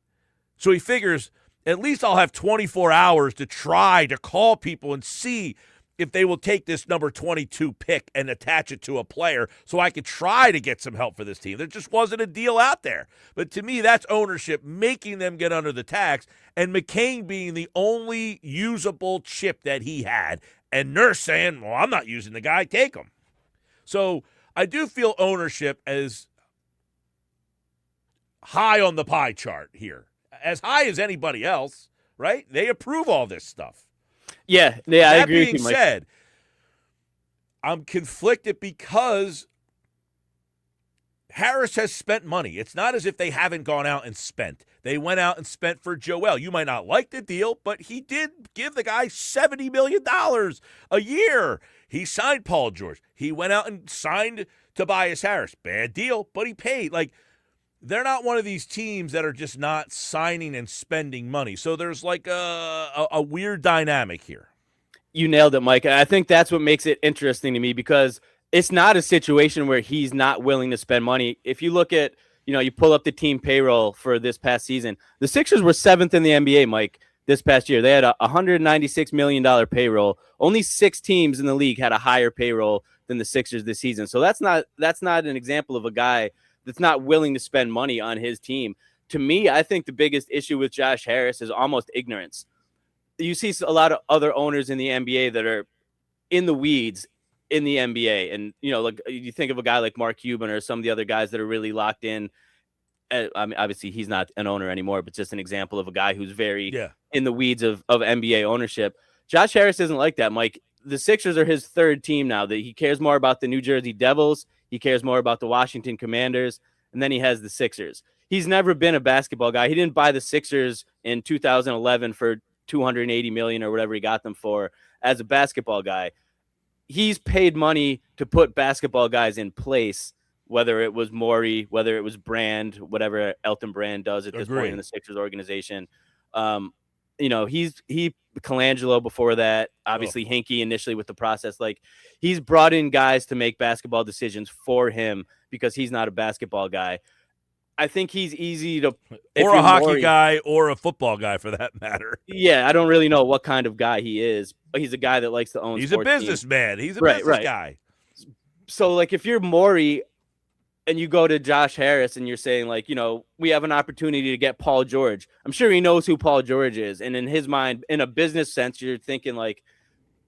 So he figures, at least I'll have 24 hours to try to call people and see if they will take this number 22 pick and attach it to a player so I could try to get some help for this team. There just wasn't a deal out there. But to me, that's ownership making them get under the tax and McCain being the only usable chip that he had. And Nurse saying, well, I'm not using the guy, take him. So I do feel ownership as high on the pie chart here. As high as anybody else, right? They approve all this stuff. Yeah, I agree with you, Mike. That being said, I'm conflicted because Harris has spent money. It's not as if they haven't gone out and spent. They went out and spent for Joel. You might not like the deal, but he did give the guy $70 million a year. He signed Paul George. He went out and signed Tobias Harris. Bad deal, but he paid. Like, they're not one of these teams that are just not signing and spending money. So there's like a weird dynamic here. You nailed it, Mike. And I think that's what makes it interesting to me, because it's not a situation where he's not willing to spend money. If you look at, you pull up the team payroll for this past season, the Sixers were 7th in the NBA, Mike, this past year. They had a $196 million payroll. Only 6 teams in the league had a higher payroll than the Sixers this season. So that's not an example of a guy that's not willing to spend money on his team. To me, I think the biggest issue with Josh Harris is almost ignorance. You see a lot of other owners in the NBA that are in the weeds in the NBA. And, like you think of a guy like Mark Cuban or some of the other guys that are really locked in. I mean, obviously he's not an owner anymore, but just an example of a guy who's very in the weeds of NBA ownership. Josh Harris isn't like that, Mike. The Sixers are his 3rd team now. That he cares more about the New Jersey Devils. He cares more about the Washington Commanders. And then he has the Sixers. He's never been a basketball guy. He didn't buy the Sixers in 2011 for $280 million or whatever he got them for as a basketball guy. He's paid money to put basketball guys in place, whether it was Morey, whether it was Brand, whatever Elton Brand does at this point in the Sixers organization. He Colangelo before that, obviously Hinkie initially with the process. Like, he's brought in guys to make basketball decisions for him because he's not a basketball guy. I think he's easy to, or a hockey guy or a football guy for that matter. Yeah, I don't really know what kind of guy he is, but he's a guy that likes to own. He's a businessman. He's a business guy. So, like, if you're Morey and you go to Josh Harris and you're saying, like, we have an opportunity to get Paul George. I'm sure he knows who Paul George is. And in his mind, in a business sense, you're thinking, like,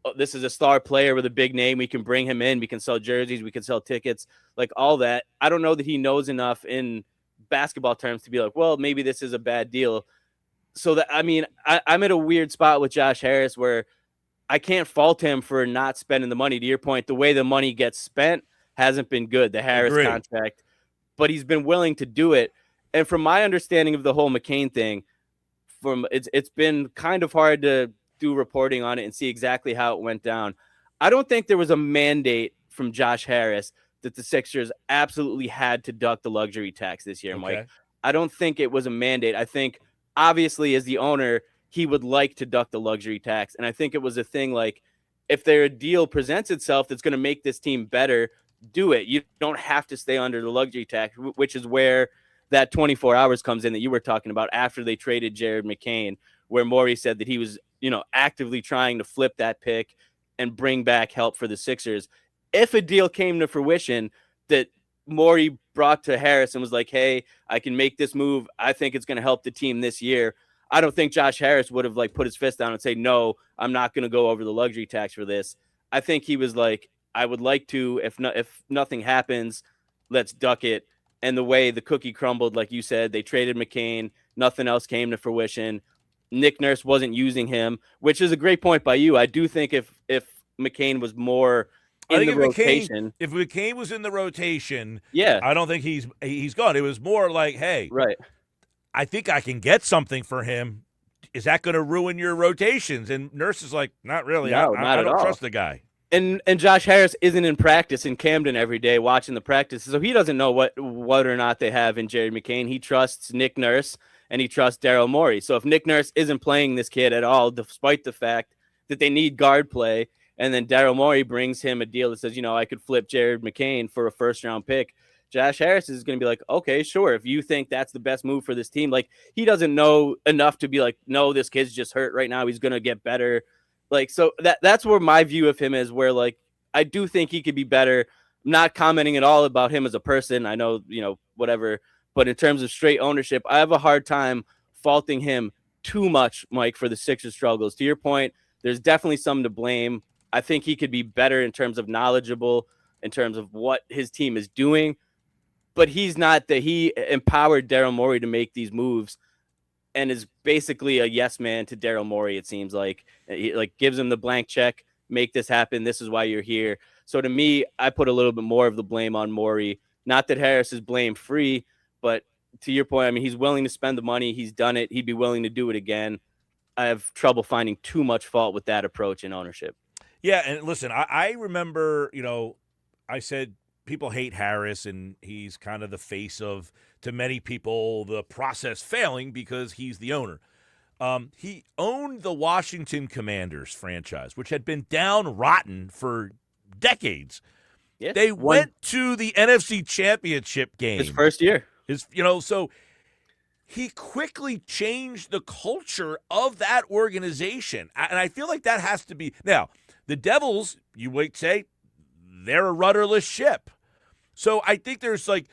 oh, this is a star player with a big name. We can bring him in. We can sell jerseys. We can sell tickets, like all that. I don't know that he knows enough in basketball terms to be like, well, maybe this is a bad deal. So that, I mean, I'm at a weird spot with Josh Harris where I can't fault him for not spending the money. To your point, the way the money gets spent hasn't been good, the Harris contract, but he's been willing to do it. And from my understanding of the whole McCain thing, it's been kind of hard to do reporting on it and see exactly how it went down. I don't think there was a mandate from Josh Harris that the Sixers absolutely had to deduct the luxury tax this year, Mike. I don't think it was a mandate. I think, obviously, as the owner, he would like to deduct the luxury tax. And I think it was a thing like, if their deal presents itself that's going to make this team better, do it. You don't have to stay under the luxury tax, which is where that 24 hours comes in that you were talking about after they traded Jared McCain, where Morey said that he was, actively trying to flip that pick and bring back help for the Sixers. If a deal came to fruition that Morey brought to Harris and was like, hey, I can make this move, I think it's going to help the team this year, I don't think Josh Harris would have put his fist down and say, no, I'm not going to go over the luxury tax for this. I think he was like, I would like to, if nothing happens, let's duck it. And the way the cookie crumbled, like you said, they traded McCain, nothing else came to fruition. Nick Nurse wasn't using him, which is a great point by you. I do think if McCain was more in the rotation, if McCain was in the rotation, yeah, I don't think he's gone. It was more like, hey, right, I think I can get something for him. Is that going to ruin your rotations? And Nurse is like, not really. No, I don't trust the guy. And Josh Harris isn't in practice in Camden every day watching the practices, so he doesn't know what or not they have in Jared McCain. He trusts Nick Nurse and he trusts Daryl Morey. So if Nick Nurse isn't playing this kid at all, despite the fact that they need guard play, and then Daryl Morey brings him a deal that says, I could flip Jared McCain for a first-round pick, Josh Harris is going to be like, okay, sure. If you think that's the best move for this team, like, he doesn't know enough to be like, no, this kid's just hurt right now. He's going to get better. Like, so that's where my view of him is, where, like, I do think he could be better. I'm not commenting at all about him as a person. I know, whatever. But in terms of straight ownership, I have a hard time faulting him too much, Mike, for the Sixers struggles. To your point, there's definitely some to blame. I think he could be better in terms of knowledgeable, in terms of what his team is doing. But he's not that. He empowered Daryl Morey to make these moves and is basically a yes man to Daryl Morey, it seems like. He gives him the blank check, make this happen. This is why you're here. So to me, I put a little bit more of the blame on Morey. Not that Harris is blame free, but to your point, I mean, he's willing to spend the money. He's done it. He'd be willing to do it again. I have trouble finding too much fault with that approach in ownership. Yeah, and listen, I remember, I said people hate Harris, and he's kind of the face of, to many people, the process failing because he's the owner. He owned the Washington Commanders franchise, which had been down rotten for decades. Yeah, they went to the NFC Championship game. His first year. So he quickly changed the culture of that organization. And I feel like that has to be. Now, the Devils, you might say, they're a rudderless ship. So I think there's like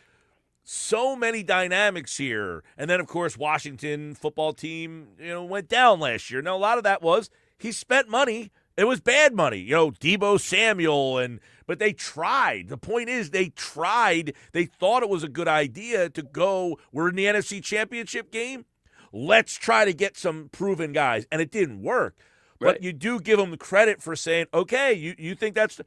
so many dynamics here. And then, of course, Washington football team, went down last year. Now, a lot of that was he spent money. It was bad money, Deebo Samuel, but they tried. The point is they tried. They thought it was a good idea to go, we're in the NFC Championship game. Let's try to get some proven guys. And it didn't work. Right. But you do give him the credit for saying, okay, you think that's,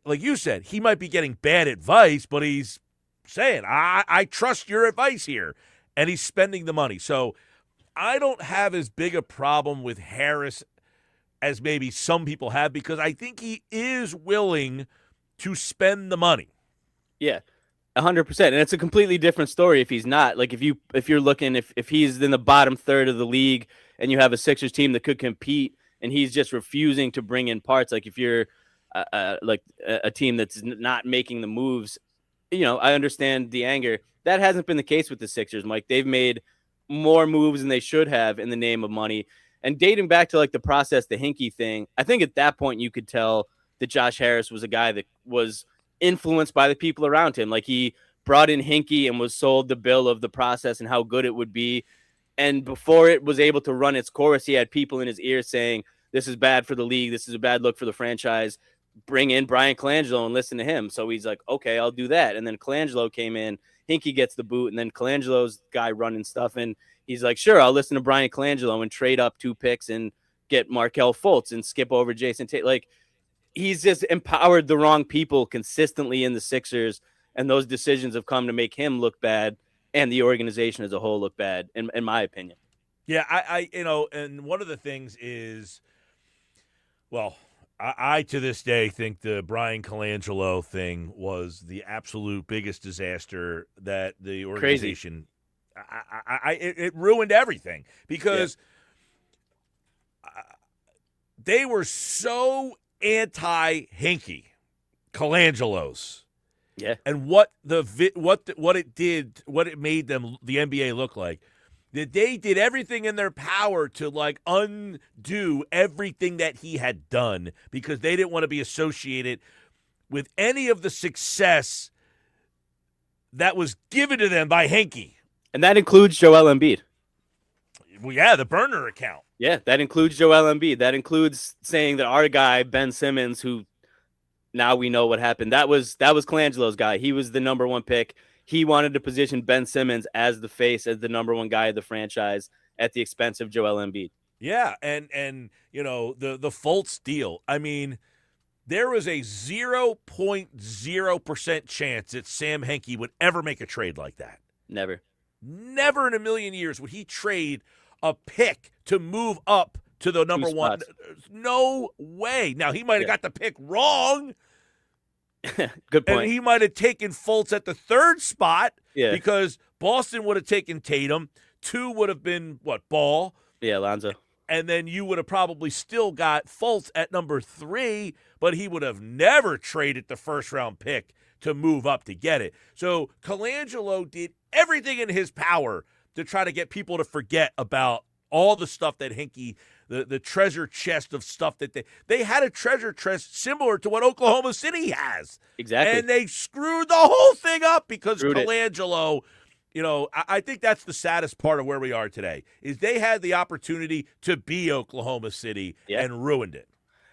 like you said, he might be getting bad advice, but he's saying, I trust your advice here. And he's spending the money. So I don't have as big a problem with Harris as maybe some people have, because I think he is willing to spend the money. Yeah, 100%. And it's a completely different story if he's not. Like if you're looking, if he's in the bottom third of the league and you have a Sixers team that could compete and he's just refusing to bring in parts, like if you're like a team that's not making the moves, I understand the anger. That hasn't been the case with the Sixers, Mike. They've made more moves than they should have in the name of money. And dating back to like the process, the Hinkie thing, I think at that point you could tell that Josh Harris was a guy that was influenced by the people around him. Like he brought in Hinkie and was sold the bill of the process and how good it would be. And before it was able to run its course, he had people in his ear saying, this is bad for the league. This is a bad look for the franchise. Bring in Brian Colangelo and listen to him. So he's like, okay, I'll do that. And then Colangelo came in, Hinkie gets the boot, and then Colangelo's guy running stuff. And he's like, sure, I'll listen to Brian Colangelo and trade up 2 picks and get Markelle Fultz and skip over Jason Tate. Like, he's just empowered the wrong people consistently in the Sixers, and those decisions have come to make him look bad and the organization as a whole look bad, in my opinion. Yeah, I and one of the things is, well, I to this day think the Brian Colangelo thing was the absolute biggest disaster that the organization. It ruined everything because they were so anti-Hinkie, Colangelos. Yeah, and what it made them, the NBA, look like. That they did everything in their power to like undo everything that he had done because they didn't want to be associated with any of the success that was given to them by Hinkie. And that includes Joel Embiid. Well, yeah, the burner account. Yeah, that includes Joel Embiid. That includes saying that our guy, Ben Simmons, who now we know what happened, that was Colangelo's guy. He was the number 1 pick. He wanted to position Ben Simmons as the face, as the number 1 guy of the franchise at the expense of Joel Embiid. Yeah, and the Fultz deal. I mean, there was a 0.0% chance that Sam Hinkie would ever make a trade like that. Never in a million years would he trade a pick to move up to the number 1. No way. Now, he might have got the pick wrong. Good point. And he might have taken Fultz at the 3rd spot because Boston would have taken Tatum. 2 would have been, Ball? Yeah, Lonzo. And then you would have probably still got Fultz at number 3, but he would have never traded the first-round pick to move up to get it. So Colangelo did everything in his power to try to get people to forget about all the stuff that Hinkie, the treasure chest of stuff that they had a treasure chest similar to what Oklahoma City has. Exactly. And they screwed the whole thing up because Colangelo, I think that's the saddest part of where we are today, is they had the opportunity to be Oklahoma City and ruined it.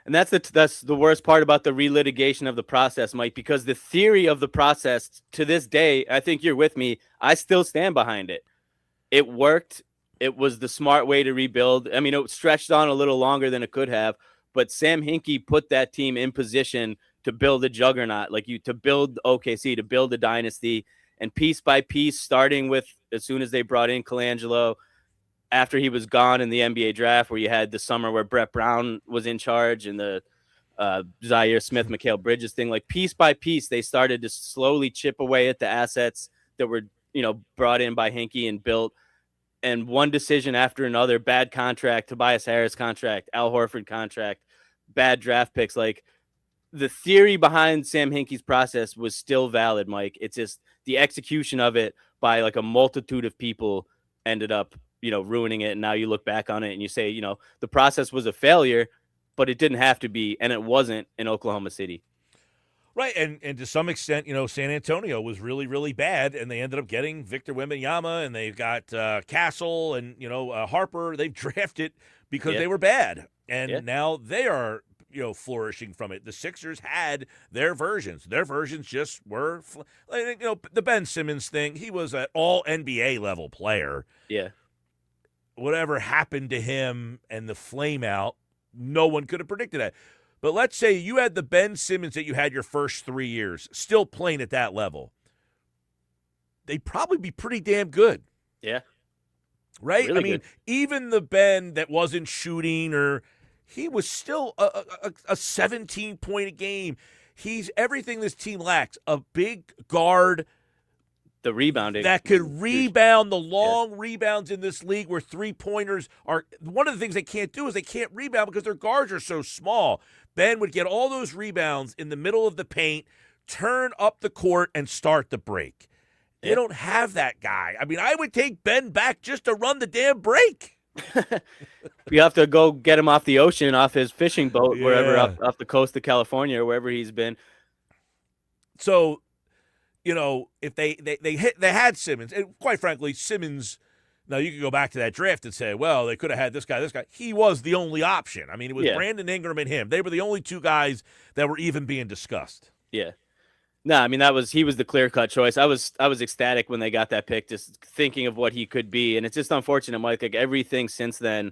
And that's the worst part about the relitigation of the process, Mike, because the theory of the process to this day, I think you're with me, I still stand behind it. It worked. It was the smart way to rebuild. I mean, it stretched on a little longer than it could have, but Sam Hinkie put that team in position to build a juggernaut, to build OKC, to build a dynasty, and piece by piece, starting with as soon as they brought in Colangelo, after he was gone in the NBA draft, where you had the summer where Brett Brown was in charge and the Zaire Smith, Mikal Bridges thing, like piece by piece, they started to slowly chip away at the assets that were, brought in by Hinkie and built. And one decision after another, bad contract, Tobias Harris contract, Al Horford contract, bad draft picks. Like, the theory behind Sam Hinkie's process was still valid, Mike. It's just the execution of it by like a multitude of people ended up, ruining it. And now you look back on it and you say, the process was a failure, but it didn't have to be. And it wasn't in Oklahoma City. Right, and to some extent, San Antonio was really, really bad, and they ended up getting Victor Wembanyama, and they've got Castle and, Harper. They've drafted because they were bad, and now they are, flourishing from it. The Sixers had their versions. Their versions just were, the Ben Simmons thing, he was an all-NBA level player. Yeah. Whatever happened to him and the flame out, no one could have predicted that. But let's say you had the Ben Simmons that you had your first 3 years, still playing at that level. They'd probably be pretty damn good. Yeah. Right? Really good. Even the Ben that wasn't shooting, he was still a 17-point a game. He's everything this team lacks. A big guard. The rebounding. That could rebound, the long rebounds in this league where three-pointers are – one of the things they can't do is they can't rebound because their guards are so small. Ben would get all those rebounds in the middle of the paint, turn up the court, and start the break. They don't have that guy. I would take Ben back just to run the damn break. You have to go get him off the ocean, off his fishing boat, wherever, off the coast of California or wherever he's been. So – if they had Simmons, and quite frankly, Simmons, now you could go back to that draft and say, well, they could have had this guy. He was the only option. It was Brandon Ingram and him. They were the only two guys that were even being discussed. Yeah. No, he was the clear-cut choice. I was ecstatic when they got that pick, just thinking of what he could be. And it's just unfortunate, Mike, like everything since then,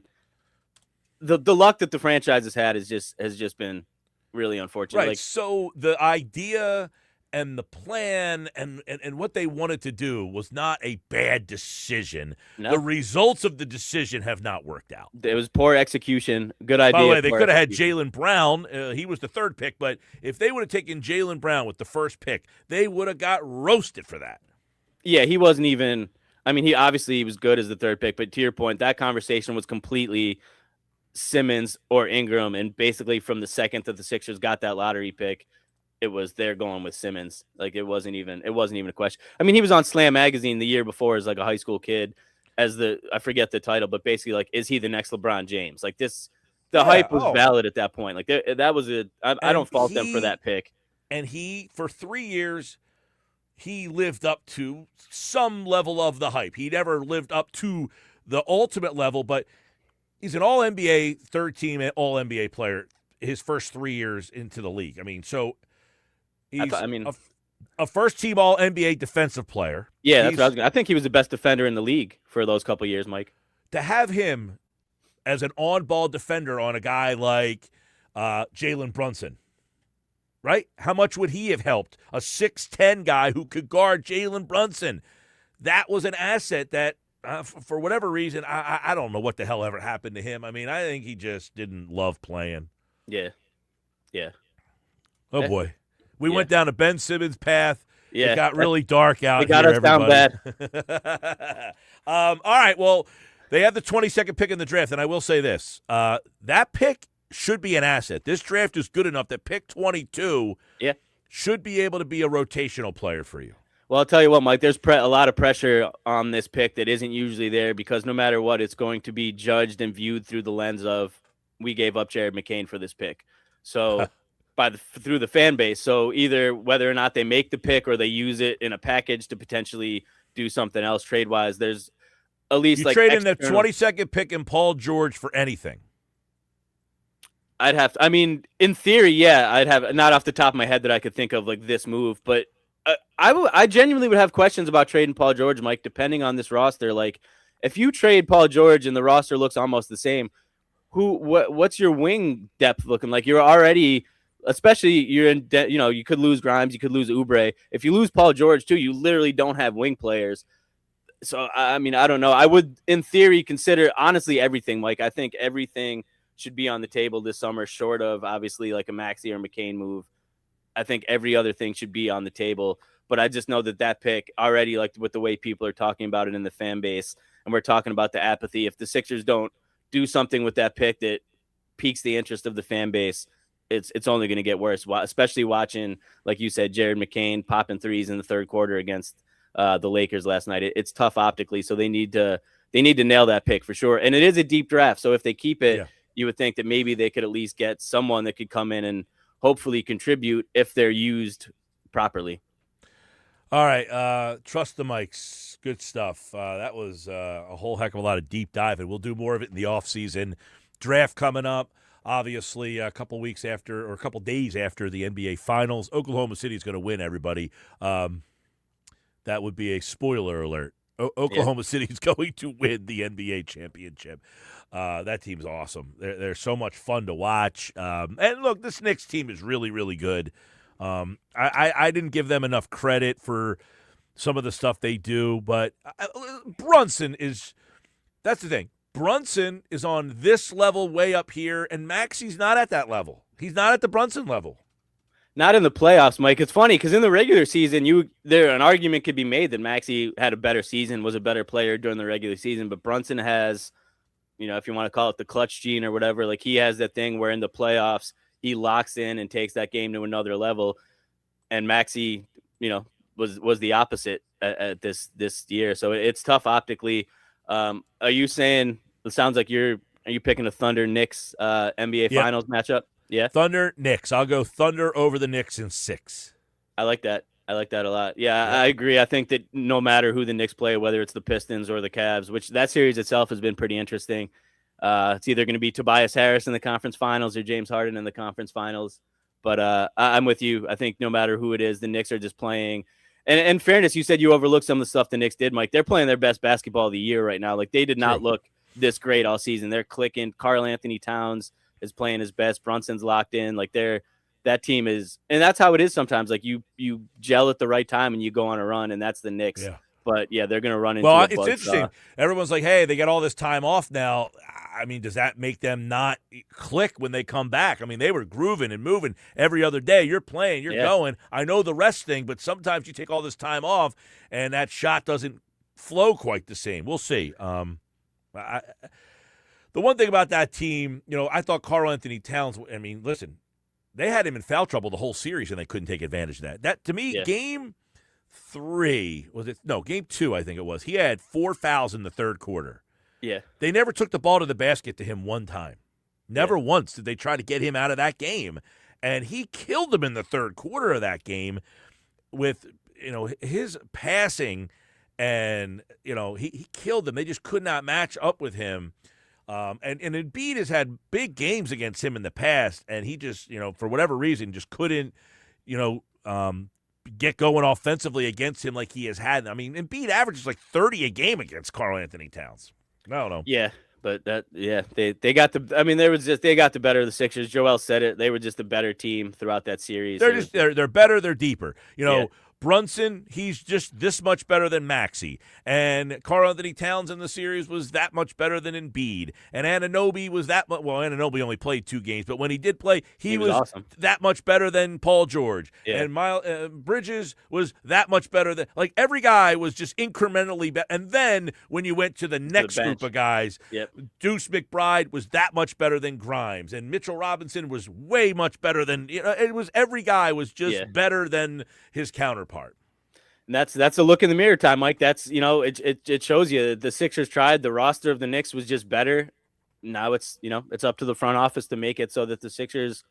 the luck that the franchise has had has just been really unfortunate. Right. So the idea and the plan and what they wanted to do was not a bad decision. No. The results of the decision have not worked out. It was poor execution. Good idea. By the way, they could have had Jaylen Brown. He was the third pick, but if they would have taken Jaylen Brown with the first pick, they would have got roasted for that. Yeah, he wasn't even – he was good as the third pick, but to your point, that conversation was completely Simmons or Ingram, and basically from the second that the Sixers got that lottery pick, it was they're going with Simmons. Like it wasn't even a question. He was on Slam Magazine the year before as like a high school kid as I forget the title, but basically like, is he the next LeBron James? Like the hype was valid at that point. Like that was I don't fault them for that pick. And he, for 3 years, he lived up to some level of the hype. He never lived up to the ultimate level, but he's an all-NBA, third-team all-NBA player his first 3 years into the league. So he's a first-team all-NBA defensive player. Yeah, that's what I was going to. I think he was the best defender in the league for those couple years, Mike. To have him as an on-ball defender on a guy like Jalen Brunson, right? How much would he have helped? A 6'10 guy who could guard Jalen Brunson. That was an asset that, for whatever reason, I don't know what the hell ever happened to him. I think he just didn't love playing. Yeah. Oh, boy. We went down a Ben Simmons path. Yeah. It got really dark out here, got us everybody. down bad. All right, well, they have the 22nd pick in the draft, and I will say this. That pick should be an asset. This draft is good enough that pick 22 should be able to be a rotational player for you. Well, I'll tell you what, Mike, there's a lot of pressure on this pick that isn't usually there because no matter what, it's going to be judged and viewed through the lens of we gave up Jared McCain for this pick. So through the fan base. So either whether or not they make the pick or they use it in a package to potentially do something else trade-wise, there's at least you trade in the 22nd pick and Paul George for anything. I'd have to, in theory, I'd have, not off the top of my head that I could think of like this move, but I genuinely would have questions about trading Paul George, Mike, depending on this roster. Like if you trade Paul George and the roster looks almost the same, what's your wing depth looking like? You're already especially you could lose Grimes, you could lose Oubre. If you lose Paul George too, you literally don't have wing players. So, I mean, I don't know. I would, in theory, consider honestly everything. Like, I think everything should be on the table this summer, short of obviously like a Maxey or McCain move. I think every other thing should be on the table. But I just know that pick already, like with the way people are talking about it in the fan base, and we're talking about the apathy. If the Sixers don't do something with that pick that piques the interest of the fan base, it's only going to get worse. Especially watching, like you said, Jared McCain popping threes in the third quarter against the Lakers last night. It's tough optically, so they need to nail that pick for sure. And it is a deep draft, so if they keep it, you would think that maybe they could at least get someone that could come in and hopefully contribute if they're used properly. All right, trust the mics. Good stuff. That was a whole heck of a lot of deep dive, and we'll do more of it in the offseason. Draft coming up, obviously, a couple weeks after or a couple days after the NBA Finals. Oklahoma City is going to win, everybody. That would be a spoiler alert. Oklahoma City is going to win the NBA championship. That team's awesome. They're so much fun to watch. And look, this Knicks team is really, really good. I didn't give them enough credit for some of the stuff they do, but Brunson is – that's the thing. Brunson is on this level way up here, and Maxey's not at that level. He's not at the Brunson level. Not in the playoffs, Mike. It's funny because in the regular season, an argument could be made that Maxey had a better season, was a better player during the regular season, but Brunson has, if you want to call it the clutch gene or whatever, like he has that thing where in the playoffs he locks in and takes that game to another level, and Maxey, was the opposite at this year. So it's tough optically. Are you saying it sounds like are you picking a Thunder Knicks NBA Finals matchup? Yeah. Thunder Knicks. I'll go Thunder over the Knicks in 6. I like that. I like that a lot. Yeah, I agree. I think that no matter who the Knicks play, whether it's the Pistons or the Cavs, which that series itself has been pretty interesting. It's either going to be Tobias Harris in the conference finals or James Harden in the conference finals. But I'm with you. I think no matter who it is, the Knicks are just playing. And in fairness, you said you overlooked some of the stuff the Knicks did, Mike. They're playing their best basketball of the year right now. Like, they did not look this great all season. They're clicking. Karl Anthony Towns is playing his best. Brunson's locked in. Like, that team is, and that's how it is sometimes. Like, you gel at the right time and you go on a run, and that's the Knicks. Yeah. But yeah, they're going to run into. Well, it's interesting. Everyone's like, "Hey, they got all this time off now." I mean, does that make them not click when they come back? I mean, they were grooving and moving every other day. You're playing, you're going. I know the rest thing, but sometimes you take all this time off, and that shot doesn't flow quite the same. We'll see. The one thing about that team, I thought Karl Anthony Towns. I mean, listen, they had him in foul trouble the whole series, and they couldn't take advantage of that. That to me, Game 3 was it? No, Game 2, I think it was. He had 4 fouls in the third quarter. Yeah. They never took the ball to the basket to him one time. Never once did they try to get him out of that game. And he killed them in the third quarter of that game with, his passing, and, he killed them. They just could not match up with him. And Embiid has had big games against him in the past, and he just, for whatever reason, just couldn't, get going offensively against him like he has had. I mean, Embiid averages like 30 a game against Karl Anthony Towns. I don't know. Yeah, but they got they got the better of the Sixers. Joel said it. They were just a better team throughout that series. They're better. They're deeper. Brunson, he's just this much better than Maxey. And Karl Anthony Towns in the series was that much better than Embiid. And Anunoby was that much – well, Anunoby only played 2 games, but when he did play, he was awesome. That much better than Paul George. Yeah. And Bridges was that much better than – like, every guy was just incrementally better. And then when you went to the next group of guys, Deuce McBride was that much better than Grimes. And Mitchell Robinson was way much better than – it was every guy was just better than his counterpart. And that's a look in the mirror time, Mike. That's, it shows you the Sixers tried. The roster of the Knicks was just better. Now it's up to the front office to make it so that the Sixers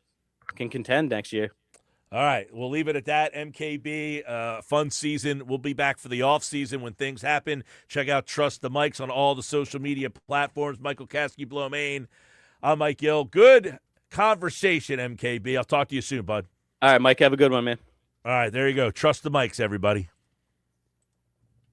can contend next year. All right, we'll leave it at that. MKB, fun season. We'll be back for the off season when things happen. Check out Trust the Mics on all the social media platforms. Michael Kasky, Maine. I'm Mike Gill. Good conversation, MKB. I'll talk to you soon, bud. All right, Mike, have a good one, man. All right, there you go. Trust the Mics, everybody.